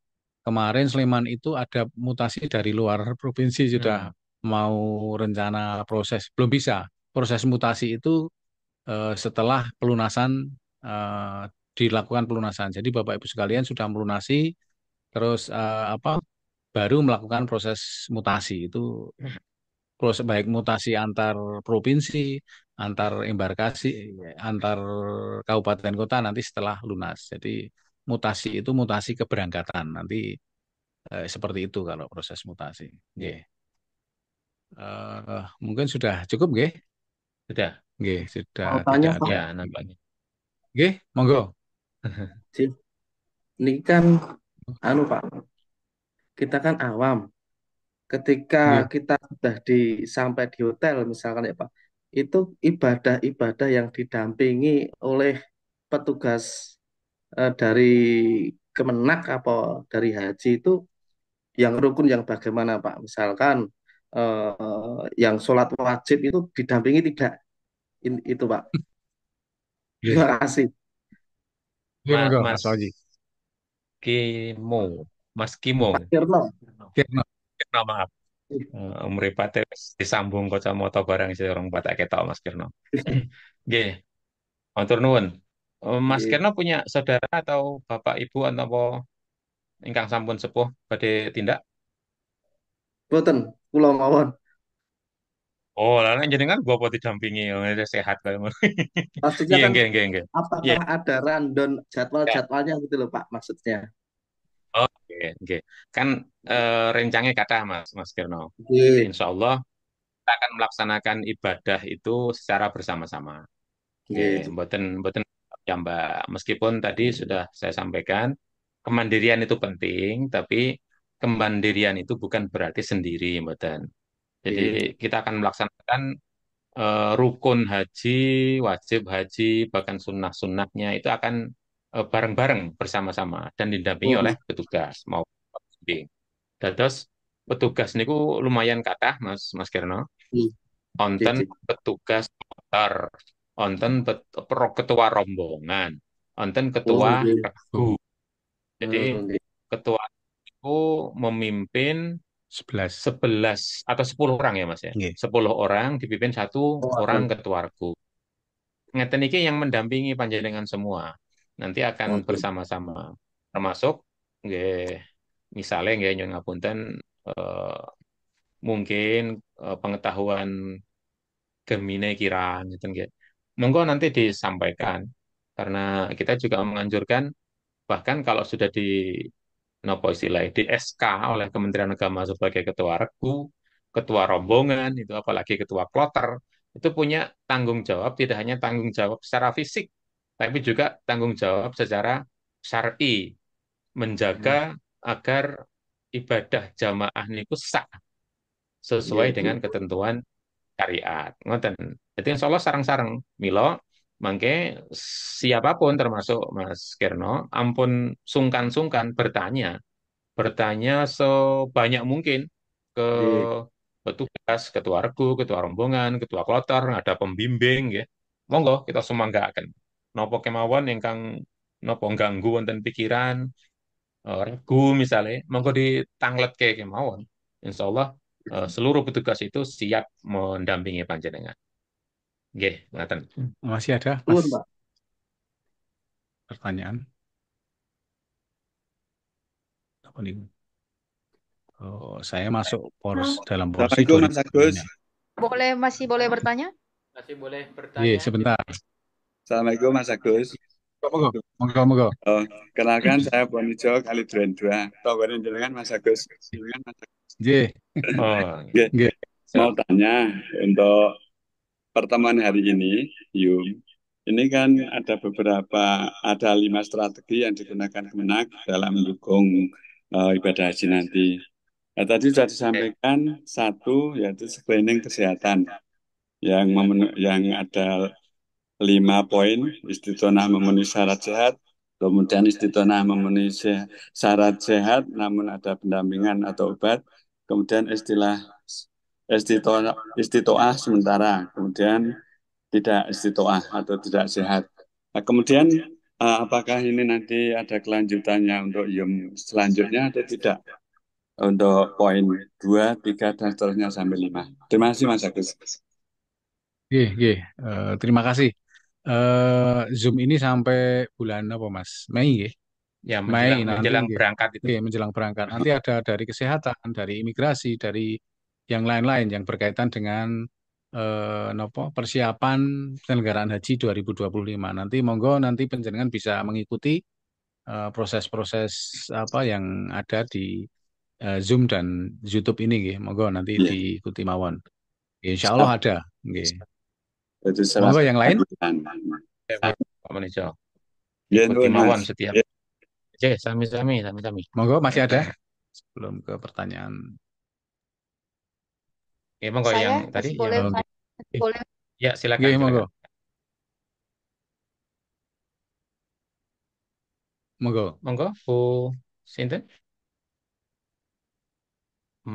Kemarin Sleman itu ada mutasi dari luar provinsi sudah Hmm. mau rencana proses, belum bisa. Proses mutasi itu setelah pelunasan eh, dilakukan pelunasan. Jadi Bapak Ibu sekalian sudah melunasi, terus apa baru melakukan proses mutasi itu proses baik mutasi antar provinsi, antar embarkasi, antar kabupaten kota nanti setelah lunas. Jadi mutasi itu mutasi keberangkatan nanti seperti itu kalau proses mutasi. Nggih. Ya, Mungkin sudah cukup nggih? sudah. Nggih, sudah Mau tanya tidak ada. Pak, Ya, nampaknya. Nggih, monggo. Cip, ini kan anu Pak, kita kan awam. Ketika Nggih. kita sudah sampai di hotel misalkan ya Pak, itu ibadah-ibadah yang didampingi oleh petugas dari Kemenak apa dari haji itu yang rukun yang bagaimana Pak? Misalkan yang sholat wajib itu didampingi tidak? Itu Pak. Nggih. Terima kasih. Nggih, monggo Mas Mas Fauzi. Kimo, Mas Kimo, Pak Kirno. Kirno. Kirno, maaf. Mripate wis disambung kacamata barang sing orang batak ketok Mas Kirno. Nggih, matur nuwun. Mas Iya. Kirno punya saudara atau bapak ibu atau apa ingkang sampun sepuh badhe tindak? Boten, kula mawon. Oh, lalu jenengan gua apa didampingi, oh, ini sehat kalau ngono. Maksudnya Iya, kan nggih, nggih, nggih. Iya, apakah ada rundown ya. jadwal-jadwalnya gitu loh Pak maksudnya. Oh, nggih, nggih. Kan rencangnya kathah Mas, Mas Kirno. Jadi Iya, insya Allah kita akan melaksanakan ibadah itu secara bersama-sama. Nggih, iya, mboten ya Mbak. Meskipun tadi sudah saya sampaikan kemandirian itu penting, tapi kemandirian itu bukan berarti sendiri, mboten. Jadi iya. kita akan melaksanakan rukun haji, wajib haji, bahkan sunnah-sunnahnya itu akan bareng-bareng bersama-sama dan didampingi oleh Hmm, petugas mau pembimbing. Dan terus petugas niku lumayan kathah Mas Mas Kirno. iya, iya, Onten iya. petugas motor, onten ketua rombongan, onten Oh, ketua iya. regu. Jadi Hmm, iya. ketua itu memimpin 11. 11 atau 10 orang ya Mas ya. Nggih. 10 orang dipimpin satu Oh, orang oke. ketua regu. Ngeten iki yang mendampingi panjenengan semua. Nanti akan Oke. bersama-sama. Termasuk nggih misalnya nggih nyuwun ngapunten eh, mungkin pengetahuan Gemini kirang gitu nggih. Monggo nanti disampaikan karena kita juga menganjurkan bahkan kalau sudah di nopo istilahnya di SK oleh Kementerian Agama sebagai ketua regu, ketua rombongan itu apalagi ketua kloter itu punya tanggung jawab tidak hanya tanggung jawab secara fisik tapi juga tanggung jawab secara syar'i Hmm, menjaga agar ibadah jamaah niku sah iya, sesuai iya. dengan ketentuan syariat. Ngoten. Jadi insya Allah sarang-sarang Milo mangke siapapun termasuk Mas Kirno ampun sungkan-sungkan bertanya sebanyak mungkin ke Iya. petugas, ketua regu, ketua rombongan, ketua kloter, ada pembimbing ya. Monggo kita semanggakan. Nopo kemawon ingkang nopo ganggu wonten pikiran regu misalnya, monggo ditanglet kemawon. Insya Allah seluruh petugas itu siap mendampingi panjenengan. Nggih, ngaten. Masih ada, Mas, Nuwun, Pak. pertanyaan? Apa nih? Oh, saya masuk dalam porsi Assalamualaikum Mas 2000 Agus. ini. Masih boleh bertanya? Iya, sebentar. Assalamualaikum Mas Agus. Monggo, monggo, monggo. Oh, kenalkan saya Bonijo Kalidren 2. Tonggonin jenengan Mas Agus. Jenengan Mas Agus. Nggih, Oh, Oke, nggih. mau siap. tanya untuk pertemuan hari ini, Yum. Ini kan ada 5 strategi yang digunakan Kemenak dalam mendukung ibadah haji nanti. Nah, tadi sudah Oke. disampaikan satu yaitu screening kesehatan yang ada 5 poin, istiqomah memenuhi syarat sehat, kemudian istiqomah memenuhi syarat sehat, namun ada pendampingan atau obat, kemudian istitoah sementara, kemudian tidak istitoah atau tidak sehat. Nah, kemudian apakah ini nanti ada kelanjutannya untuk yum selanjutnya atau tidak? Untuk poin 2, 3, dan seterusnya sampai 5. Terima kasih Mas Agus. Nggih, nggih. Terima kasih. Zoom ini sampai bulan apa, Mas? Mei, nggih. Ya, Mei menjelang nanti, menjelang nggih. berangkat itu. Nggih, menjelang berangkat. Nanti ada dari kesehatan, dari imigrasi, dari yang lain-lain yang berkaitan dengan persiapan penyelenggaraan haji 2025. Nanti monggo nanti penjenengan bisa mengikuti proses-proses apa yang ada di Zoom dan YouTube ini, nggih. Monggo nanti Iya, diikuti mawon. Insya Allah siap. ada, nggih. Itu Monggo serasa yang lain. Ya, Pak Pak Manijo. Ya, Ikuti nuwun, mawon Mas. setiap. Ya, Oke, sami-sami, sami-sami. Monggo masih ada sebelum ke pertanyaan. Ya, monggo yang Saya tadi boleh yang tanya, boleh. ya silakan, Nggih, monggo. silakan. Monggo. Monggo, Bu Sinten.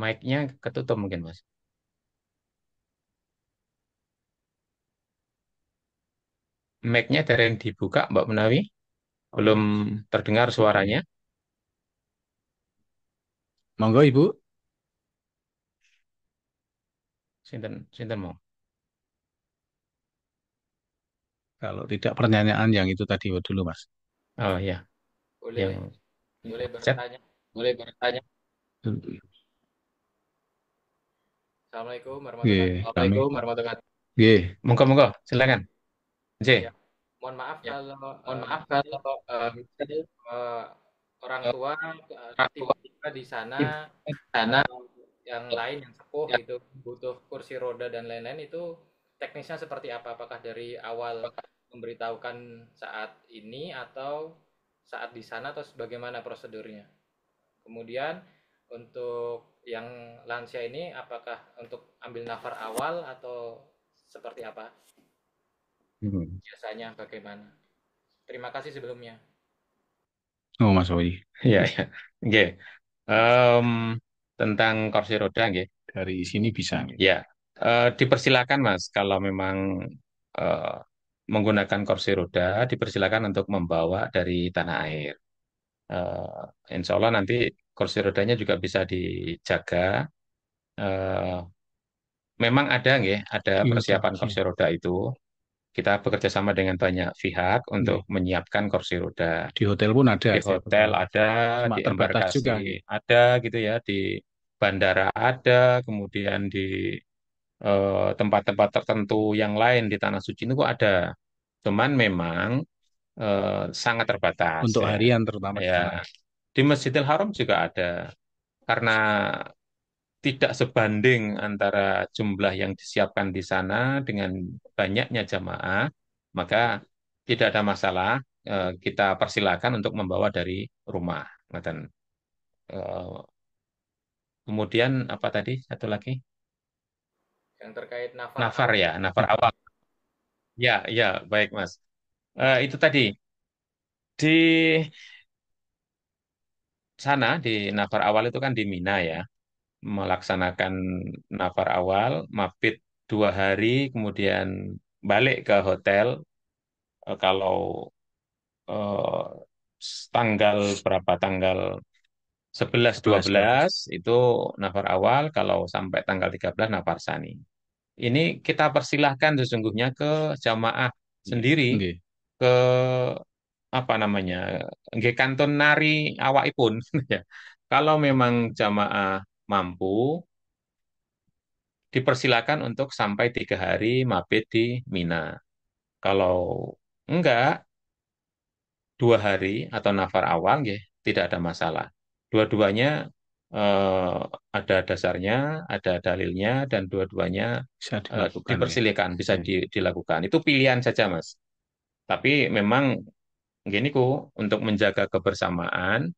Mic-nya ketutup mungkin, Mas. Mic-nya ada yang dibuka, Mbak Menawi. Belum terdengar suaranya. Monggo Ibu. Sinten, Sinten mau. Kalau tidak pertanyaan yang itu tadi dulu, Mas. Oh ya, Boleh, yang boleh chat. bertanya. Boleh bertanya. Nggih, Assalamualaikum warahmatullahi kami. Assalamualaikum warahmatullahi wabarakatuh. Nggih, Monggo, monggo, silakan. J. Ya, mohon maaf Ya, kalau mohon maaf misal kalau orang tua orang tua tiba-tiba di sana di sana yang lain yang sepuh yang gitu butuh kursi roda dan lain-lain itu teknisnya seperti apa? Apakah dari awal memberitahukan saat ini atau saat di sana atau bagaimana prosedurnya? Kemudian untuk yang lansia ini apakah untuk ambil nafar awal atau seperti apa? Hmm. Biasanya bagaimana? Terima kasih sebelumnya. oh Mas Oi. Ya, ya. Oke. Em, tentang kursi roda, nggih. Dari sini bisa. Ya, dipersilakan Mas, kalau memang eh, menggunakan kursi roda, dipersilakan untuk membawa dari tanah air. Insya Allah nanti kursi rodanya juga bisa dijaga. Eh, memang ada, nggih, ada persiapan kursi roda itu. Kita bekerja sama dengan banyak pihak untuk Nggih. menyiapkan kursi roda. Di hotel pun ada. Di hotel ada, Cuma di terbatas embarkasi juga. Nggih. ada, gitu ya, di bandara ada, kemudian di tempat-tempat tertentu yang lain di Tanah Suci itu kok ada. Cuman memang sangat terbatas Untuk ya. harian terutama di Ya, sana. di Masjidil Haram juga ada. Karena tidak sebanding antara jumlah yang disiapkan di sana dengan banyaknya jamaah, maka tidak ada masalah. Kita persilakan untuk membawa dari rumah. Ngoten. Eh, kemudian apa tadi? Satu lagi? Yang terkait nafar Nafar awal. ya, nafar awal. Ya, ya, baik Mas. Itu tadi di sana di nafar awal itu kan di Mina ya, melaksanakan nafar awal, mabit 2 hari, kemudian balik ke hotel. Kalau eh, tanggal berapa? Tanggal 11 11, 12. 12 itu nafar awal, kalau sampai tanggal 13 nafar sani. Ini kita persilahkan sesungguhnya ke jamaah sendiri, Nggih. ke apa namanya, nggih kantun nari awakipun ya. Kalau memang jamaah mampu, dipersilakan untuk sampai 3 hari mabit di Mina. Kalau enggak, 2 hari atau nafar awal, nggih, tidak ada masalah. Dua-duanya eh, ada dasarnya, ada dalilnya, dan dua-duanya Bisa dilakukan ya. dipersilihkan, bisa Oke. dilakukan. Itu pilihan saja, Mas. Tapi memang gini ku, untuk menjaga kebersamaan,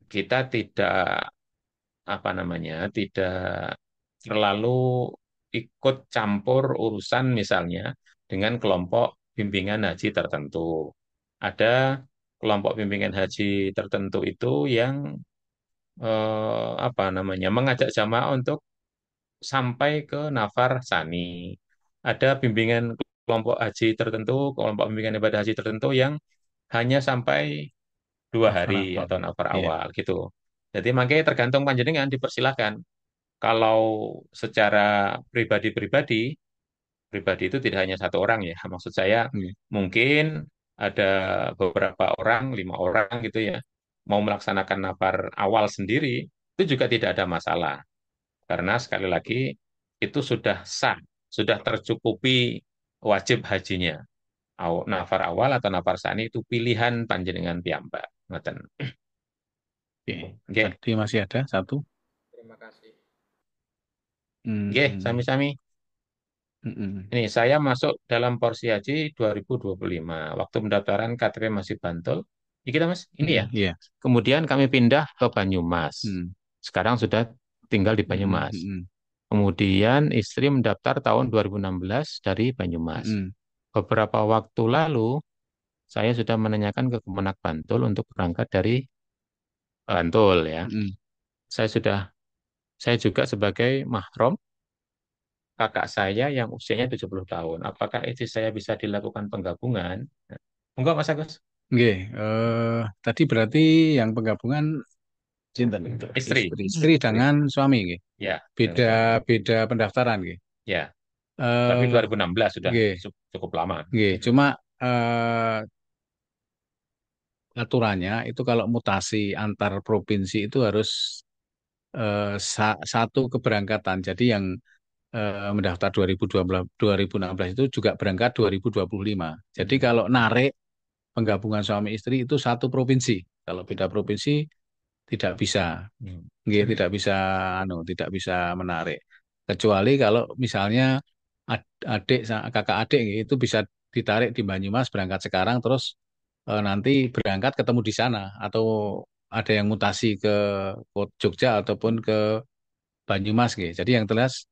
kita tidak apa namanya, tidak terlalu ikut campur urusan misalnya dengan kelompok bimbingan haji tertentu. Ada kelompok bimbingan haji tertentu itu yang apa namanya, mengajak jamaah untuk sampai ke nafar sani. Ada bimbingan kelompok haji tertentu, kelompok bimbingan ibadah haji tertentu yang hanya sampai 2 hari Apa-apa. atau nafar Iya. awal gitu. Jadi makanya tergantung panjenengan, dipersilahkan. Kalau secara pribadi-pribadi, pribadi itu tidak hanya satu orang ya. Maksud saya Oke. mungkin ada beberapa orang, 5 orang gitu ya, mau melaksanakan nafar awal sendiri, itu juga tidak ada masalah. Karena sekali lagi itu sudah sah, sudah tercukupi wajib hajinya. Nafar awal atau nafar sani itu pilihan panjenengan piyambak. Ngoten. Oke. Nggih, Tadi masih ada satu. Terima kasih. nggih, Hmm. sami-sami. Mm-mm. Ini saya masuk dalam porsi haji 2025. Waktu pendaftaran KTP masih Bantul. Ini kita Mas, ini ya. Mm-mm. Iya. Kemudian kami pindah ke Banyumas. Mm. Sekarang sudah tinggal di Mm-mm. Banyumas. Mm-mm. Kemudian istri mendaftar tahun 2016 dari Banyumas. Mm-mm. Beberapa waktu lalu saya sudah menanyakan ke Kemenak Bantul untuk berangkat dari Bantul ya. Mm-mm. Saya sudah saya juga sebagai mahram kakak saya yang usianya 70 tahun. Apakah itu saya bisa dilakukan penggabungan? Enggak, Mas Agus. Nggih, tadi berarti yang penggabungan cinten itu Istri. istri Istri. dengan suami nggih. Ya, dengan Beda suami. beda pendaftaran nggih. Ya, tapi Eh 2016 sudah nggih, cukup lama. nggih. Cuma aturannya itu kalau mutasi antar provinsi itu harus satu keberangkatan. Jadi yang mendaftar 2012 2016 itu juga berangkat 2025. Jadi Hmm. kalau narik penggabungan suami istri itu satu provinsi. Kalau beda provinsi tidak bisa. Hmm. Nggih, tidak bisa menarik. Kecuali kalau misalnya kakak adik nggih, itu bisa ditarik di Banyumas berangkat sekarang terus nanti berangkat ketemu di sana atau ada yang mutasi ke Jogja ataupun ke Banyumas nggih. Jadi yang jelas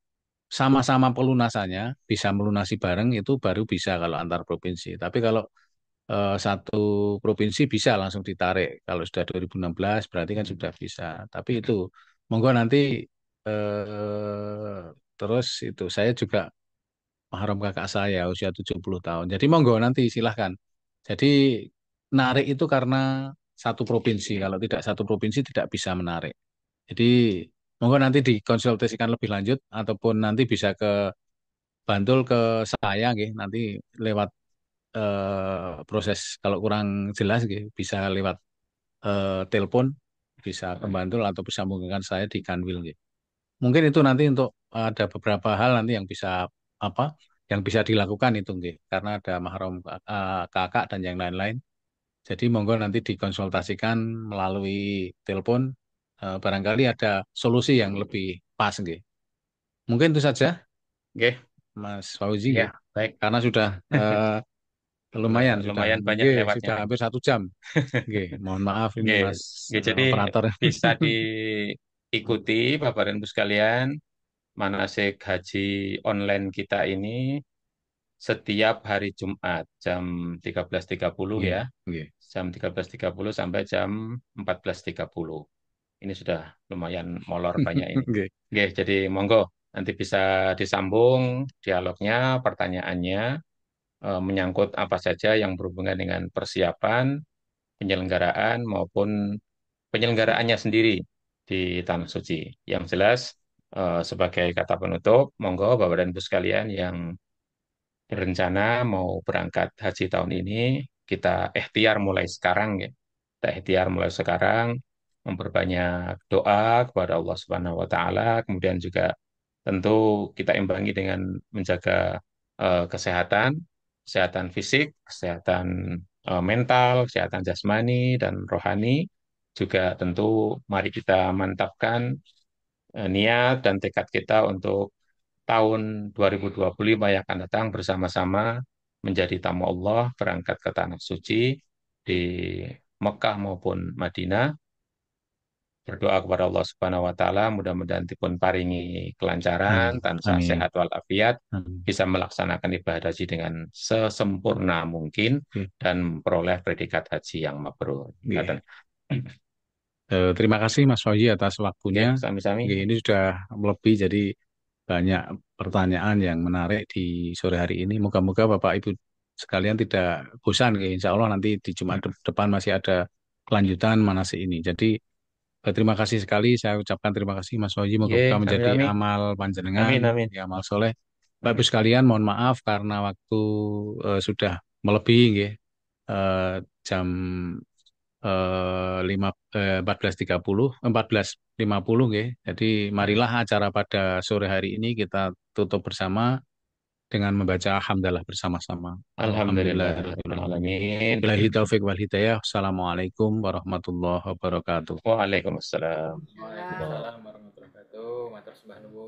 sama-sama pelunasannya bisa melunasi bareng itu baru bisa kalau antar provinsi. Tapi kalau satu provinsi bisa langsung ditarik. Kalau sudah 2016 berarti kan sudah bisa. Tapi itu monggo nanti terus itu saya juga mahram kakak saya usia 70 tahun. Jadi monggo nanti silahkan. Jadi narik itu karena satu provinsi. Kalau tidak satu provinsi tidak bisa menarik. Jadi monggo nanti dikonsultasikan lebih lanjut ataupun nanti bisa ke Bantul ke saya nggih nanti lewat proses kalau kurang jelas gitu, bisa lewat telepon, bisa ke Bantul atau bisa menghubungkan saya di Kanwil gitu. Mungkin itu nanti untuk ada beberapa hal nanti yang bisa apa yang bisa dilakukan itu gitu. Karena ada mahram kakak dan yang lain-lain. Jadi monggo nanti dikonsultasikan melalui telepon barangkali ada solusi yang lebih pas gitu. Mungkin itu saja Oke, Mas Fauzi ya, gitu. baik. Karena sudah lumayan sudah, Lumayan banyak nggih, lewatnya sudah nih. hampir 1 jam. Nggih, mohon maaf ini Oke, Mas oke, jadi operator. bisa diikuti Bapak dan Ibu sekalian, manasik haji online kita ini setiap hari Jumat jam 13.30 Nggih, ya. nggih. Jam 13.30 sampai jam 14.30. Ini sudah lumayan molor banyak ini. Nggih. Oke, jadi monggo nanti bisa disambung dialognya, pertanyaannya menyangkut apa saja yang berhubungan dengan persiapan, penyelenggaraan maupun penyelenggaraannya sendiri di Tanah Suci. Yang jelas sebagai kata penutup, monggo Bapak dan Ibu sekalian yang berencana mau berangkat haji tahun ini, kita ikhtiar mulai sekarang ya. Kita ikhtiar mulai sekarang, memperbanyak doa kepada Allah Subhanahu wa taala, kemudian juga tentu kita imbangi dengan menjaga kesehatan, kesehatan fisik, kesehatan mental, kesehatan jasmani dan rohani. Juga tentu mari kita mantapkan niat dan tekad kita untuk tahun 2025 yang akan datang bersama-sama menjadi tamu Allah, berangkat ke Tanah Suci di Mekah maupun Madinah. Berdoa kepada Allah Subhanahu wa taala mudah-mudahan dipun paringi kelancaran, Amin. tansah Amin. sehat walafiat, Amin. bisa melaksanakan ibadah haji dengan sesempurna mungkin Oke. dan memperoleh predikat haji yang mabrur. Oke. Terima kasih Mas Fauzi atas waktunya. Oke, sami-sami. Oke, ini sudah lebih, jadi banyak pertanyaan yang menarik di sore hari ini. Moga-moga Bapak Ibu sekalian tidak bosan. Insya Allah nanti di Jumat depan masih ada kelanjutan manasik ini. Jadi terima kasih sekali. Saya ucapkan terima kasih Mas Fauzi. Moga-moga Ye, menjadi sami-sami. amal panjenengan, Amin, amin. ya, amal soleh. Bapak Ibu sekalian, mohon maaf karena waktu sudah melebihi, nggih. Jam 14.50 nggih. Jadi marilah acara pada sore hari ini kita tutup bersama dengan membaca hamdalah bersama-sama. Alhamdulillahirrahmanirrahim. Billahi taufik wal hidayah. Assalamualaikum warahmatullahi wabarakatuh. Waalaikumsalam. Waalaikumsalam warahmatullahi wabarakatuh. Matur sembah nuwun.